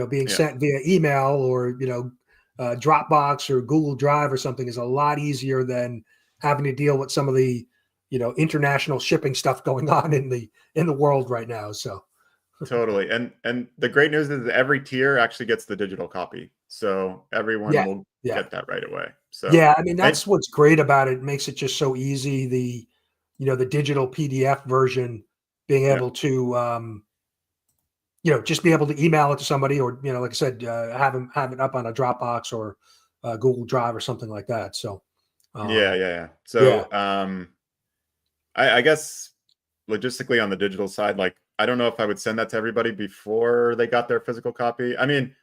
being Yeah. sent via email or Dropbox or Google Drive or something is a lot easier than having to deal with some of the international shipping stuff going on in the world right now. So Totally. And the great news is every tier actually gets the digital copy. So everyone yeah, will yeah. get that right away. So Yeah, I mean, that's what's great about it. It makes it just so easy. The digital PDF version, being able to, just be able to email it to somebody, or like I said, have it up on a Dropbox or Google Drive or something like that. So, yeah. yeah, So I guess logistically on the digital side, like I don't know if I would send that to everybody before they got their physical copy. I mean,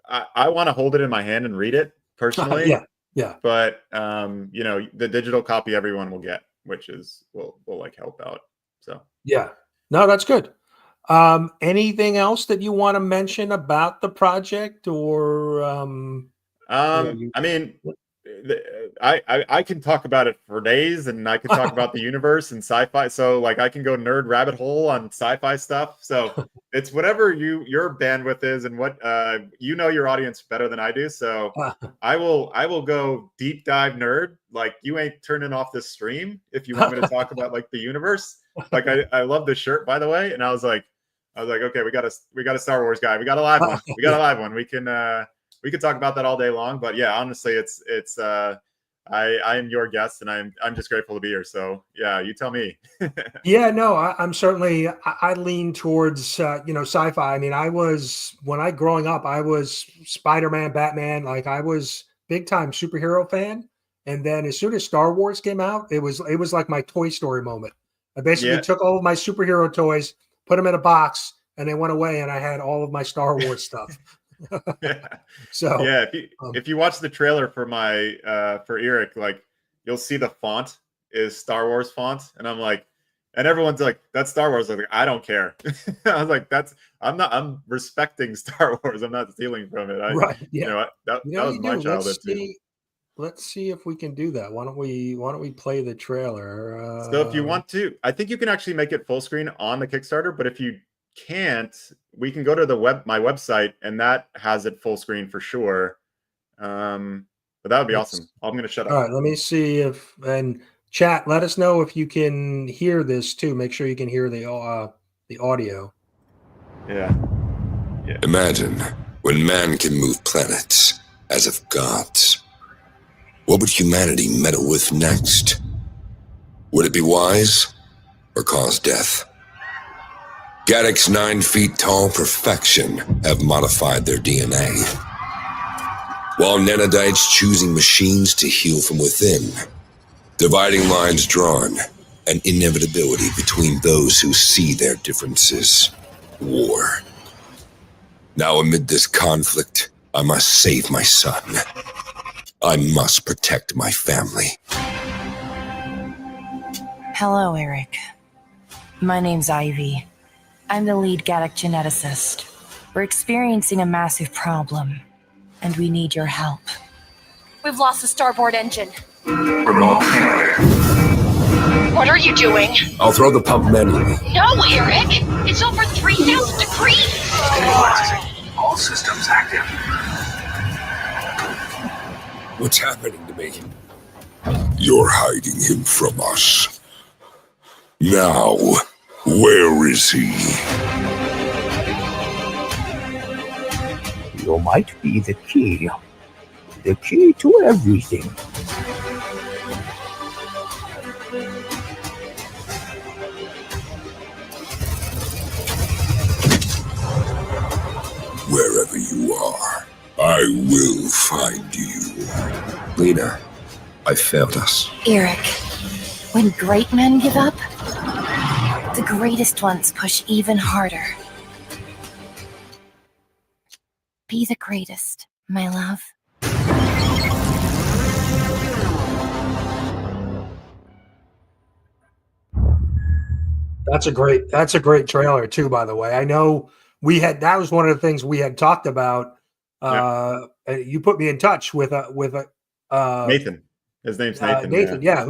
I want to hold it in my hand and read it personally. yeah. But the digital copy everyone will get, which will like help out. So Yeah, no, that's good. Anything else that you want to mention about the project, or I mean, I can talk about it for days, and I can talk about the universe and sci-fi. So like I can go nerd rabbit hole on sci-fi stuff. So it's whatever your bandwidth is, and what your audience better than I do. So I will go deep dive nerd. Like you ain't turning off this stream if you want me to talk about like the universe. Like I love this shirt, by the way, and I was like, okay, we got a Star Wars guy. We got a live one. We got a live one. We could talk about that all day long, but yeah, honestly, it's I am your guest, and I'm just grateful to be here. So yeah, you tell me. Yeah, no, I'm certainly, I lean towards sci-fi. I mean, growing up, I was Spider-Man, Batman. Like I was big time superhero fan, and then as soon as Star Wars came out, it was like my Toy Story moment. I basically took all of my superhero toys, put them in a box, and they went away, and I had all of my Star Wars stuff. Yeah. So yeah, if you watch the trailer for my for Eric, like you'll see the font is Star Wars font, and I'm like, and everyone's like, that's Star Wars. I'm like, I don't care. I was like, I'm respecting Star Wars. I'm not stealing from it. right, yeah. That was my childhood too. Let's see if we can do that. Why don't we play the trailer? So if you want to, I think you can actually make it full screen on the Kickstarter, but if you can't, we can go to my website, and that has it full screen for sure. But that would be awesome. I'm going to shut up. All right, let me see and chat, let us know if you can hear this too. Make sure you can hear the audio. Yeah. Imagine when man can move planets as if gods. What would humanity meddle with next? Would it be wise or cause death? Gaddock's 9 feet tall perfection have modified their DNA, while Nanodites choosing machines to heal from within, dividing lines drawn, an inevitability between those who see their differences. War. Now amid this conflict, I must save my son. I must protect my family. Hello, Eric. My name's Ivy. I'm the lead Gaddock geneticist. We're experiencing a massive problem, and we need your help. We've lost the starboard engine. Okay. What are you doing? I'll throw the pump manually. No, Eric! It's over 3,000 degrees! All systems active. What's happening to me? You're hiding him from us. Now, where is he? You might be the key to everything. Wherever you are, I will find you. Lena, I failed us. Eric, when great men give up, the greatest ones push even harder. Be the greatest, my love. That's a great trailer too, by the way. I know that was one of the things we had talked about. You put me in touch with a Nathan. His name's Nathan. Nathan, Yeah.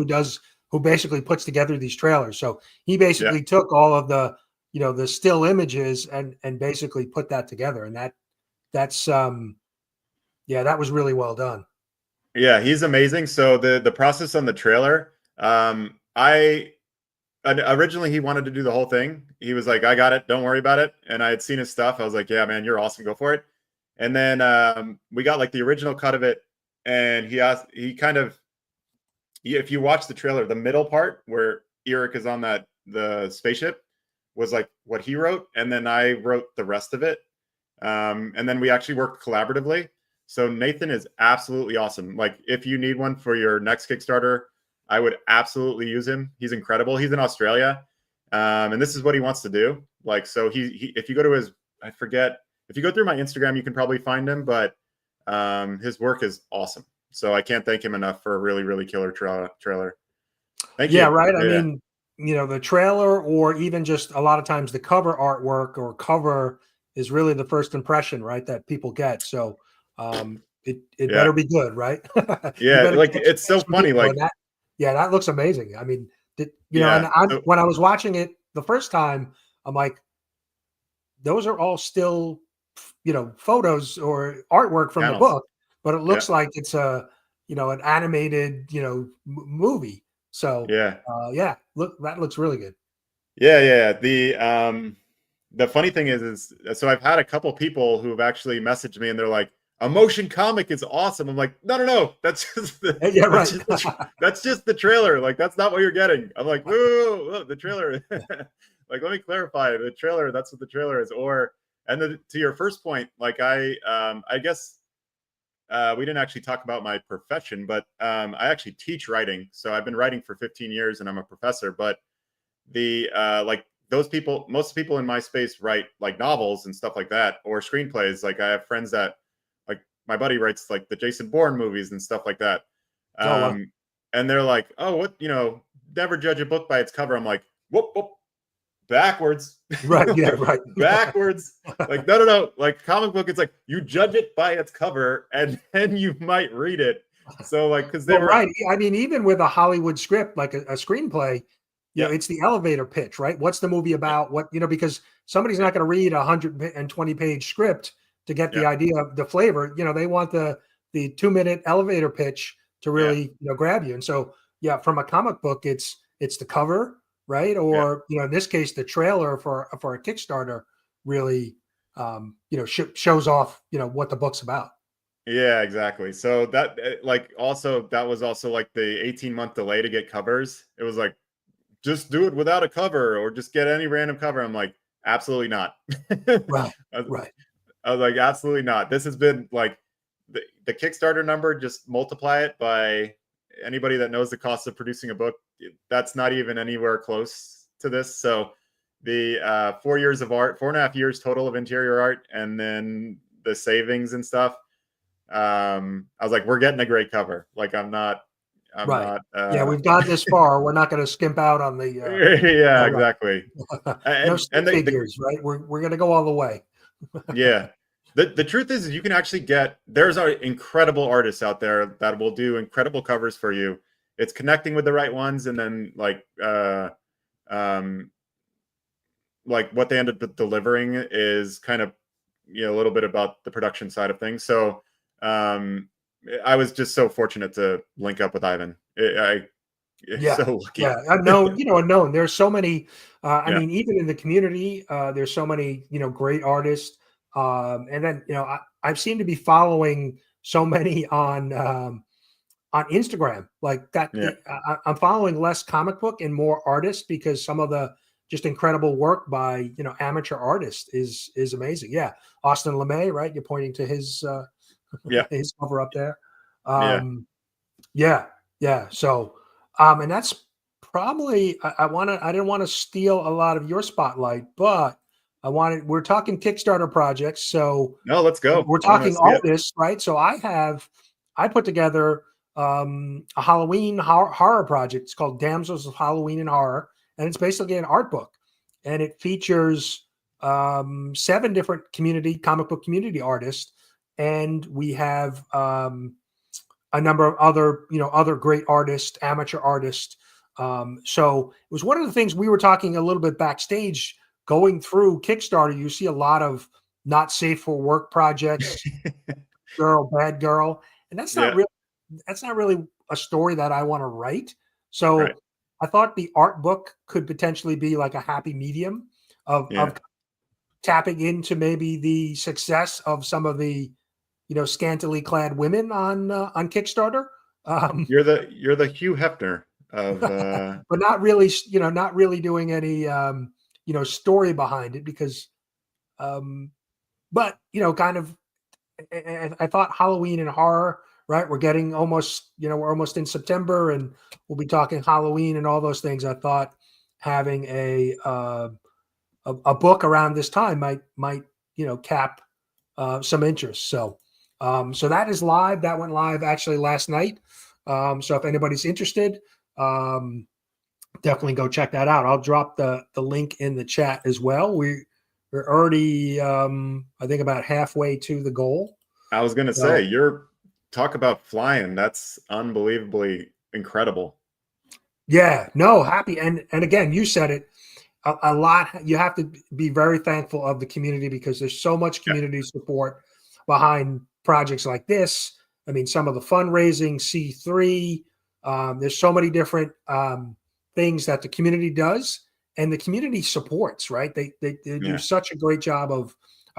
who basically puts together these trailers. So he basically Yeah. took all of the, the still images and basically put that together. And that's that was really well done. Yeah, he's amazing. So the process on the trailer, originally he wanted to do the whole thing. He was like, I got it, don't worry about it. And I had seen his stuff. I was like, yeah, man, you're awesome, go for it. And then we got like the original cut of it, and if you watch the trailer, the middle part where Eric is on the spaceship was like what he wrote, and then I wrote the rest of it. And then we actually worked collaboratively. So Nathan is absolutely awesome. Like, if you need one for your next Kickstarter, I would absolutely use him. He's incredible. He's in Australia, and this is what he wants to do. Like, so he if you go to if you go through my Instagram, you can probably find him, but his work is awesome. So I can't thank him enough for a really, really killer trailer. Thank you. Yeah, right. I mean, the trailer, or even just a lot of times the cover artwork or cover is really the first impression, right, that people get. So it better be good, right? Yeah, like it's so funny. Like that looks amazing. I mean, when I was watching it the first time, I'm like, those are all still, photos or artwork from the book, but it looks like it's an animated, movie. So look, that looks really good. Yeah. The funny thing is so I've had a couple people who've actually messaged me, and they're like, a motion comic is awesome. I'm like, no, that's just that's just the trailer. Like, that's not what you're getting. I'm like, whoa, the trailer. Like, let me clarify. The trailer, that's what the trailer is. To your first point, like I guess we didn't actually talk about my profession, but I actually teach writing. So I've been writing for 15 years, and I'm a professor. But like those people, most people in my space write like novels and stuff like that, or screenplays. Like, I have friends that, like, my buddy writes like the Jason Bourne movies and stuff like that. Wow. And they're like, oh, what, never judge a book by its cover. I'm like, whoop. Backwards. Right. Yeah. Right. Backwards. Like, no. Like, comic book, it's like you judge it by its cover, and then you might read it. So, like, because they were right. I mean, even with a Hollywood script, like a screenplay, it's the elevator pitch, right? What's the movie about? What, because somebody's not going to read a 120-page script to get the idea of the flavor. They want the 2-minute elevator pitch to really grab you. And so from a comic book, it's the cover. Right. Or, in this case, the trailer for a Kickstarter really, shows off, what the book's about. Yeah, exactly. So that that was also like the 18-month delay to get covers. It was like, just do it without a cover, or just get any random cover. I'm like, absolutely not. Right. I was like, absolutely not. This has been like the Kickstarter number, just multiply it by anybody that knows the cost of producing a book. That's not even anywhere close to this. So the 4 years of art, 4.5 years total of interior art, and then the savings and stuff. I was like, we're getting a great cover. Like, I'm not. We've gone this far. We're not going to skimp out on the. Exactly. And the figures, right? We're going to go all the way. Yeah. The truth is you can actually there's incredible artists out there that will do incredible covers for you. It's connecting with the right ones, and then like what they ended up delivering is kind of, a little bit about the production side of things. So I was just so fortunate to link up with Ivan. So lucky. Yeah, unknown. There's so many. I mean, even in the community, there's so many, great artists. And then, I've seemed to be following so many on Instagram, like that. I'm following less comic book and more artists, because some of the just incredible work by, amateur artists is amazing. Yeah. Austin LeMay, right? You're pointing to his, his cover up there. Yeah. So, and that's probably, I didn't want to steal a lot of your spotlight, but we're talking Kickstarter projects. So no, let's go. We're talking artists, right? So I put together a Halloween horror project. It's called Damsels of Halloween and Horror. And it's basically an art book. and it features 7 different comic book community artists, and we have a number of other great artists, amateur artists. So it was one of the things we were talking a little bit backstage going through Kickstarter. You see a lot of not safe for work projects, bad girl, and that's not really a story that I want to write. So Right. I thought the art book could potentially be like a happy medium of tapping into maybe the success of some of the scantily clad women on Kickstarter. You're the Hugh Hefner of but not really doing any story behind it, because but kind of I thought Halloween and horror, right? We're almost in September, and we'll be talking Halloween and all those things. I thought having a book around this time might cap some interest. So that is live. That went live actually last night. So if anybody's interested, definitely go check that out. I'll drop the link in the chat as well. We're already, I think, about halfway to the goal. I was going to say, you're talk about flying. That's unbelievably incredible. Yeah, no, happy. And again, you said it a lot. You have to be very thankful of the community, because there's so much community support behind projects like this. I mean, some of the fundraising, C3, there's so many different things that the community does, and the community supports, right? They do such a great job of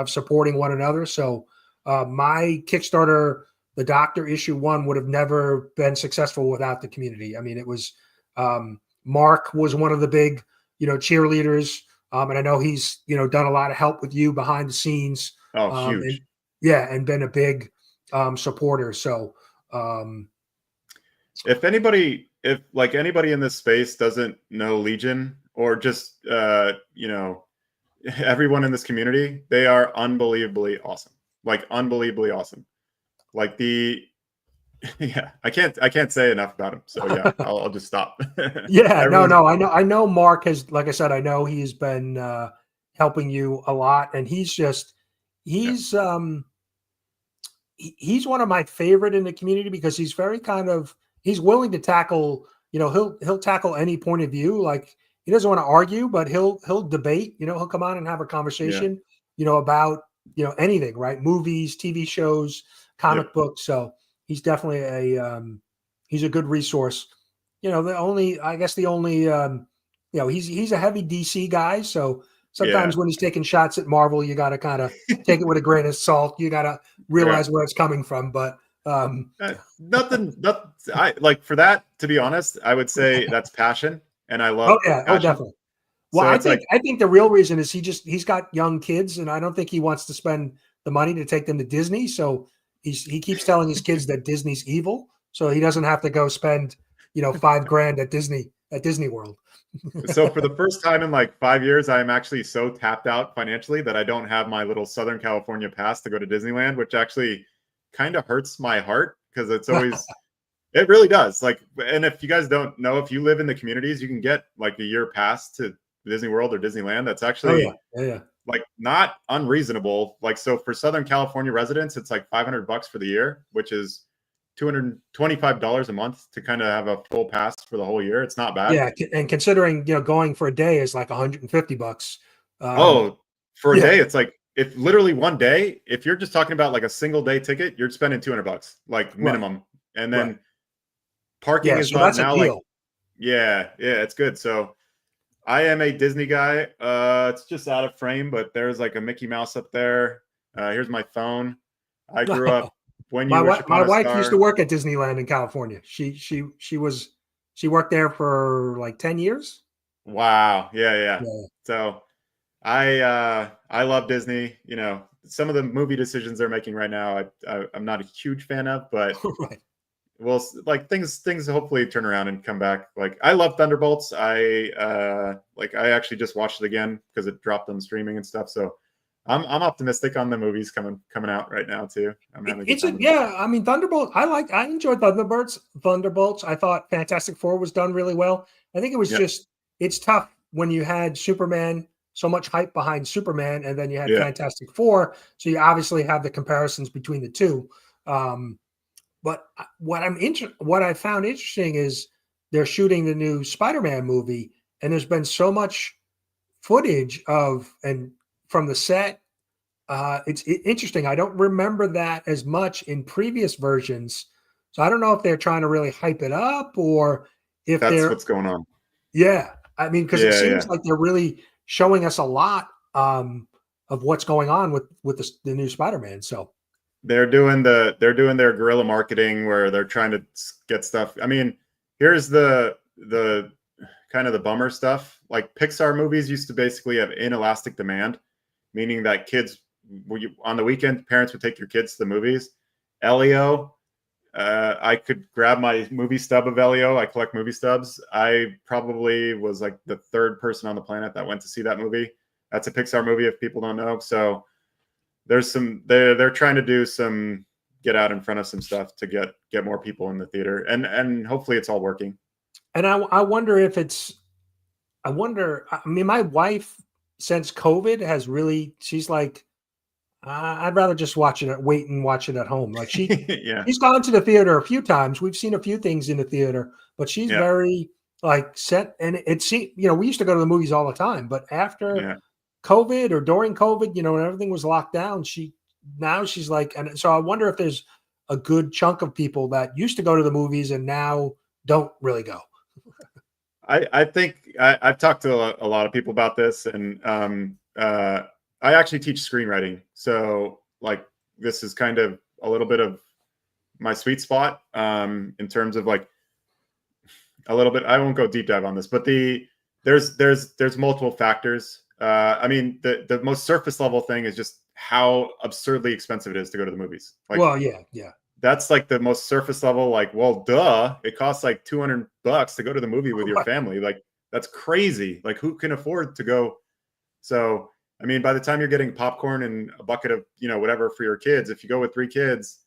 supporting one another. So my Kickstarter, The Doctor issue 1, would have never been successful without the community. I mean, it was Mark was one of the big, cheerleaders. And I know he's, done a lot of help with you behind the scenes. Oh, huge. And been a big supporter. So if anybody in this space doesn't know Legion, or just everyone in this community, they are unbelievably awesome. Like unbelievably awesome. Like I can't say enough about him. So yeah, I'll just stop. Yeah, no. I know Mark has, like I said, I know he's been helping you a lot, and he's one of my favorite in the community, because he's very he's willing to tackle, he'll tackle any point of view. Like, he doesn't want to argue, but he'll debate, he'll come on and have a conversation, about, anything, right? Movies, TV shows, comic books. So he's definitely he's a good resource. He's a heavy DC guy. So sometimes when he's taking shots at Marvel, you got to kind of take it with a grain of salt. You got to realize where it's coming from. But nothing. For that, to be honest, I would say that's passion, and I love. Definitely. Well, so I think the real reason is he's got young kids, and I don't think he wants to spend the money to take them to Disney. So he keeps telling his kids that Disney's evil, so he doesn't have to go spend $5,000 at Disney World. So for the first time in like 5 years, I am actually so tapped out financially that I don't have my little Southern California pass to go to Disneyland, which actually kind of hurts my heart, because it's always it really does. Like, and if you guys don't know, if you live in the communities, you can get like a year pass to Disney World or Disneyland. That's actually like not unreasonable. Like, so for Southern California residents, it's like $500 for the year, which is $225 a month to kind of have a full pass for the whole year. It's not bad. Yeah, and considering going for a day is like $150. For a day, it's like, if literally one day, if you're just talking about like a single day ticket, you're spending $200 like minimum, and then parking is not now like it's good. So I am a Disney guy. It's just out of frame, but there's like a Mickey Mouse up there. Here's my phone. I grew up when you my wife used to work at Disneyland in California. She worked there for like 10 years. Wow. Yeah. So I love Disney. Some of the movie decisions they're making right now, I'm not a huge fan of, but well, like things hopefully turn around and come back. Like, I love Thunderbolts. I actually just watched it again because it dropped on streaming and stuff. So I'm optimistic on the movies coming out right now too. I'm having I mean, Thunderbolts. I enjoyed Thunderbolts. I thought Fantastic Four was done really well. I think it was it's tough when you had Superman so much hype behind Superman, and then you had Yeah. Fantastic Four, so you obviously have the comparisons between the two. But what I found interesting is they're shooting the new Spider-Man movie, and there's been so much footage from the set. It's interesting. I don't remember that as much in previous versions, so I don't know if they're trying to really hype it up or if That's they're what's going on. yeah. I mean, because it Yeah, seems yeah. like they're really showing us a lot of what's going on with the new Spider-Man. So They're doing their guerrilla marketing where they're trying to get stuff. I mean, here's the kind of the bummer stuff. Like Pixar movies used to basically have inelastic demand, meaning that kids on the weekend, parents would take your kids to the movies. Elio, I could grab my movie stub of Elio. I collect movie stubs. I probably was like the third person on the planet that went to see that movie. That's a Pixar movie if people don't know. So there's they're trying to do some get out in front of some stuff to get more people in the theater, and hopefully it's all working. and I wonder if I mean, my wife since COVID has really she's like I'd rather just wait and watch it at home. Like Yeah, she's gone to the theater a few times. We've seen a few things in the theater, but she's yeah, very like set. And we used to go to the movies all the time, but after yeah. COVID or during COVID, when everything was locked down, she's like, and so I wonder if there's a good chunk of people that used to go to the movies and now don't really go. I think I've talked to a lot of people about this, and I actually teach screenwriting, so like this is kind of a little bit of my sweet spot in terms of like a little bit. I won't go deep dive on this, but there's multiple factors. I mean, the most surface level thing is just how absurdly expensive it is to go to the movies. Like, Well, yeah. that's like the most surface level. Like, well, duh, it costs like $200 to go to the movie with your family. Like, that's crazy. Like, who can afford to go? So, I mean, by the time you're getting popcorn and a bucket of, whatever for your kids, if you go with 3 kids,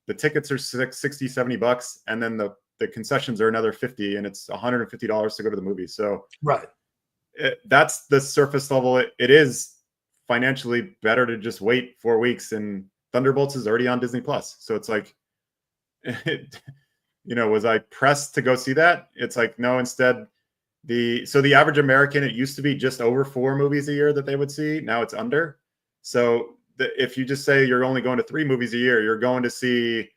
the tickets are $60, $70, and then the concessions are another $50, and it's $150 to go to the movie. So, Right. That's the surface level. It is financially better to just wait 4 weeks, and Thunderbolts is already on Disney Plus. So it's like, was I pressed to go see that? It's like, no, instead the average American, it used to be just over 4 movies a year that they would see. Now it's under. So if you just say you're only going to 3 movies a year, you're going to see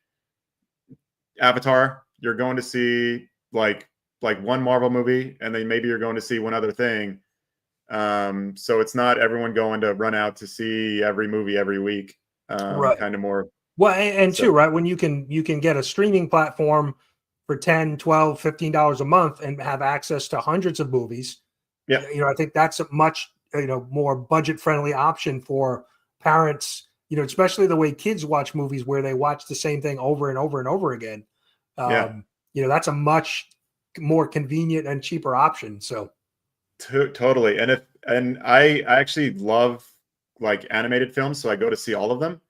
Avatar, you're going to see like one Marvel movie, and then maybe you're going to see one other thing. So it's not everyone going to run out to see every movie every week. Right. Kind of more. Well, and too, right, when you can get a streaming platform for $10, $12, $15 a month and have access to hundreds of movies. Yeah. I think that's a much, more budget-friendly option for parents, especially the way kids watch movies where they watch the same thing over and over and over again. That's a much more convenient and cheaper option. So totally. And I actually love like animated films, so I go to see all of them.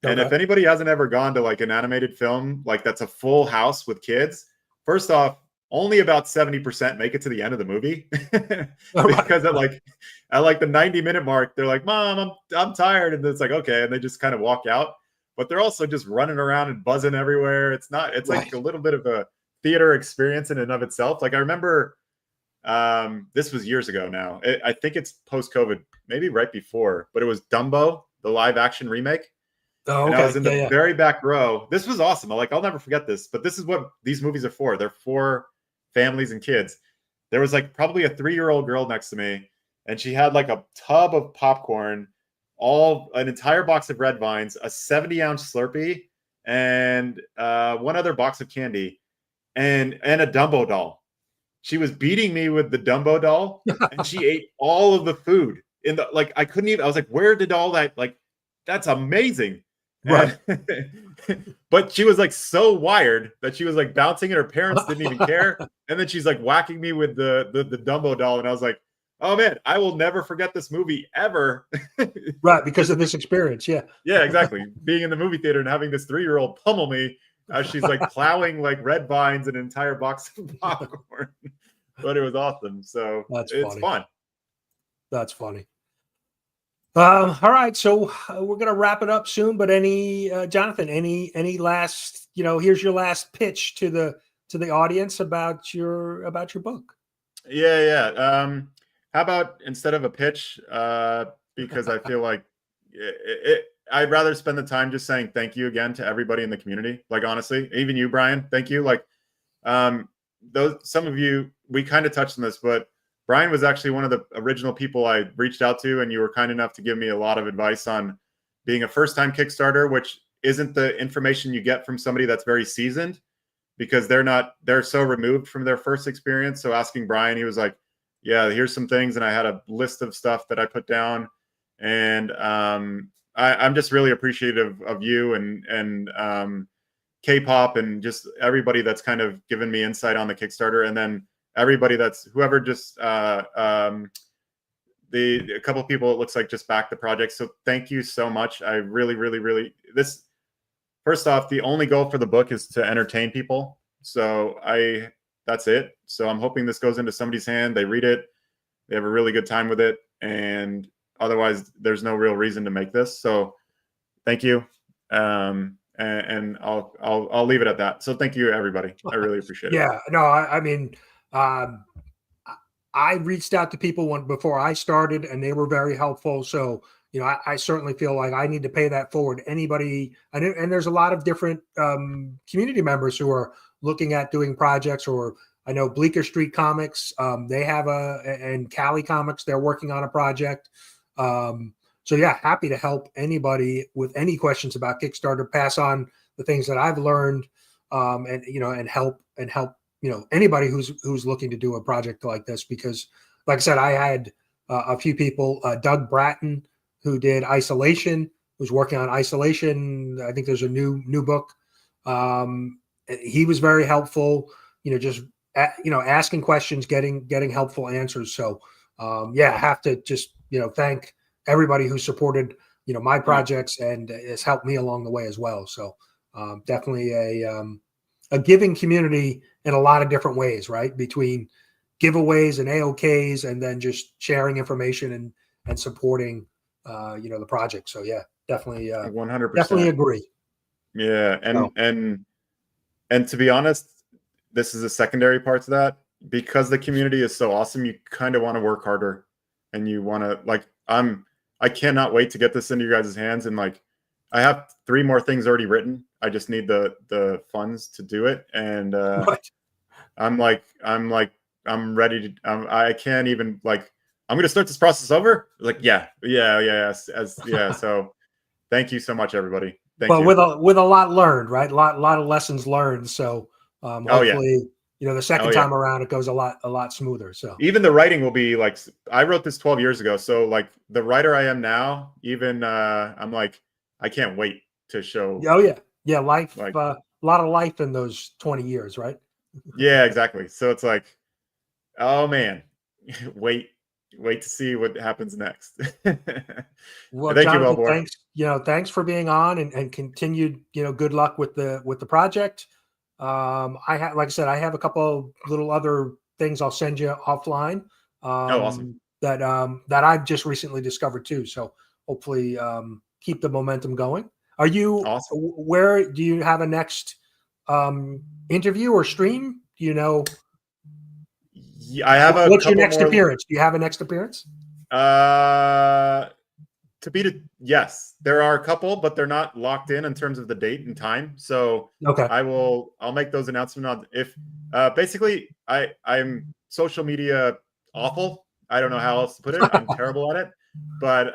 And if anybody hasn't ever gone to like an animated film, like that's a full house with kids, first off, only about 70% make it to the end of the movie. Because at like the 90-minute mark, they're like, Mom, I'm tired. And it's like, okay. And they just kind of walk out, but they're also just running around and buzzing everywhere. It's like a little bit of a theater experience in and of itself. Like I remember, this was years ago now. I think it's post-COVID, maybe right before, but it was Dumbo, the live action remake. Oh, okay. And I was in the very back row. This was awesome. I'll never forget this, but this is what these movies are for. They're for families and kids. There was like probably a 3-year-old girl next to me, and she had like a tub of popcorn, an entire box of Red Vines, a 70-ounce Slurpee, and one other box of candy, and a Dumbo doll. She was beating me with the Dumbo doll, and she ate all of the food I couldn't even. I was like, where did all that? Like, that's amazing. Right. But she was like so wired that she was like bouncing, and her parents didn't even care. And then she's like whacking me with the Dumbo doll, and I was like, oh man, I will never forget this movie ever. Right, because of this experience. Yeah. Yeah, exactly. Being in the movie theater and having this 3-year-old pummel me as she's like plowing like Red Vines and an entire box of popcorn. But it was awesome. So it's fun. That's funny. All right, so we're gonna wrap it up soon. But any Jonathan, any last, here's your last pitch to the audience about your book. Yeah. How about instead of a pitch, because I feel like I'd rather spend the time just saying thank you again to everybody in the community. Like, honestly, even you, Brian, thank you. Like, some of you, we kind of touched on this, but Brian was actually one of the original people I reached out to, and you were kind enough to give me a lot of advice on being a first-time Kickstarter, which isn't the information you get from somebody that's very seasoned, because they're so removed from their first experience. So asking Brian, he was like, yeah, here's some things. And I had a list of stuff that I put down. And I'm just really appreciative of you and K-pop and just everybody that's kind of given me insight on the Kickstarter. And then everybody whoever just a couple of people, it looks like, just backed the project. So thank you so much. I really, really, really, first off, the only goal for the book is to entertain people. So that's it. So I'm hoping this goes into somebody's hand. They read it, they have a really good time with it, and otherwise there's no real reason to make this. So thank you. And I'll leave it at that. So thank you, everybody. I really appreciate it. Yeah, no, I mean, I reached out to people before I started, and they were very helpful. So, I certainly feel like I need to pay that forward. Anybody, and there's a lot of different community members who are looking at doing projects, or I know Bleecker Street Comics, they have and Cali Comics, they're working on a project. So yeah, happy to help anybody with any questions about Kickstarter, pass on the things that I've learned, and help anybody who's looking to do a project like this, because like I said, I had a few people, Doug Bratton, who did Isolation, who's working on Isolation. I think there's a new book. He was very helpful, just asking questions, getting helpful answers. So I have to just thank everybody who supported my projects and has helped me along the way as well. So definitely a giving community in a lot of different ways, right? Between giveaways and AOKs, and then just sharing information and supporting the project. So yeah, definitely 100%. Definitely agree. Yeah. And to be honest, this is a secondary part to that, because the community is so awesome. You kind of want to work harder, and you want to, I cannot wait to get this into your guys' hands. And I have 3 more things already written. I just need the funds to do it. And I'm ready to, I can't even I'm going to start this process over. Yeah. So thank you so much, everybody. Thank you. With a lot learned, right? A lot of lessons learned. So hopefully, the second time around, it goes a lot smoother. So even the writing will be I wrote this 12 years ago. So the writer I am now, even I'm I can't wait to show. Oh yeah. Yeah. Life, a lot of life in those 20 years, right? Yeah, exactly. So it's oh man, wait to see what happens next. Well, thank Jonathan, you, thanks for being on, and continued, good luck with the project. Like I said, I have a couple little other things I'll send you offline. Awesome. That I've just recently discovered too. So hopefully, keep the momentum going. Are you, awesome. Where do you have a next interview or stream? Do you know? I have What's your next appearance? Do you have a next appearance? Yes, there are a couple, but they're not locked in terms of the date and time. So okay, I'll make those announcements on if basically I'm social media awful. I don't know how else to put it. I'm terrible at it. But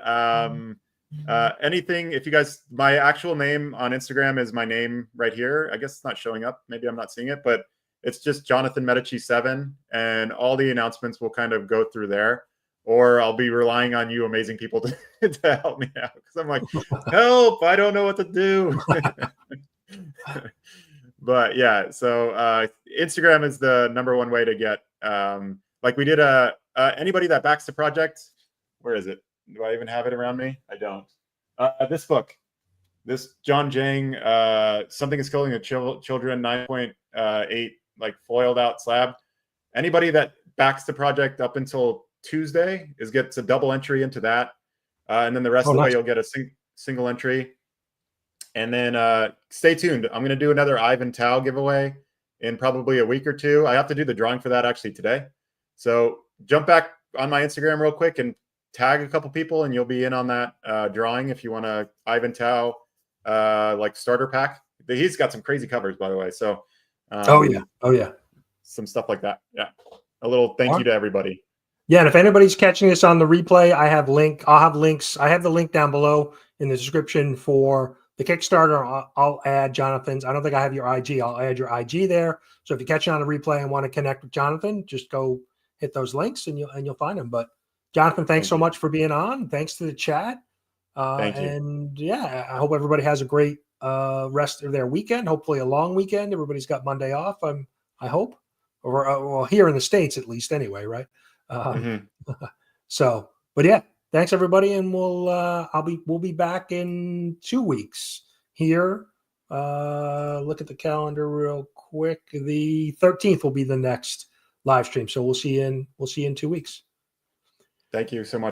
anything, if you guys, my actual name on Instagram is my name right here. I guess it's not showing up. Maybe I'm not seeing it, but it's just Jonathan Medici 7, and all the announcements will kind of go through there. Or I'll be relying on you amazing people to help me out, because I'm help, I don't know what to do. But yeah, so Instagram is the #1 way to get, we did anybody that backs the project. Where is it? Do I even have it around me? I don't. This book, this John Jang, Something is Killing the Children, 9.8, foiled out slab. Anybody that backs the project up until Tuesday gets a double entry into that. And then the rest Oh, of the way, nice. you'll get a single entry. And then stay tuned. I'm going to do another Ivan Tao giveaway in probably a week or two. I have to do the drawing for that actually today. So jump back on my Instagram real quick and tag a couple people, and you'll be in on that drawing if you want a Ivan Tao like starter pack. He's got some crazy covers, by the way. So Oh yeah. some stuff like that. Yeah, a little thank you to everybody. Yeah, and if anybody's catching this on the replay, I'll have links. I have the link down below in the description for the Kickstarter. I'll add Jonathan's. I don't think I have your IG. I'll add your IG there. So if you're catching on the replay and want to connect with Jonathan, just go hit those links and you'll find him. But Jonathan, thanks so much for being on. Thanks to the chat. Thank you. And yeah, I hope everybody has a great rest of their weekend. Hopefully a long weekend. Everybody's got Monday off. I hope, or well, here in the States at least, anyway, right? So, but yeah, thanks everybody, and we'll be back in 2 weeks here. Look at the calendar real quick. The 13th will be the next live stream. So we'll see you in 2 weeks. Thank you so much.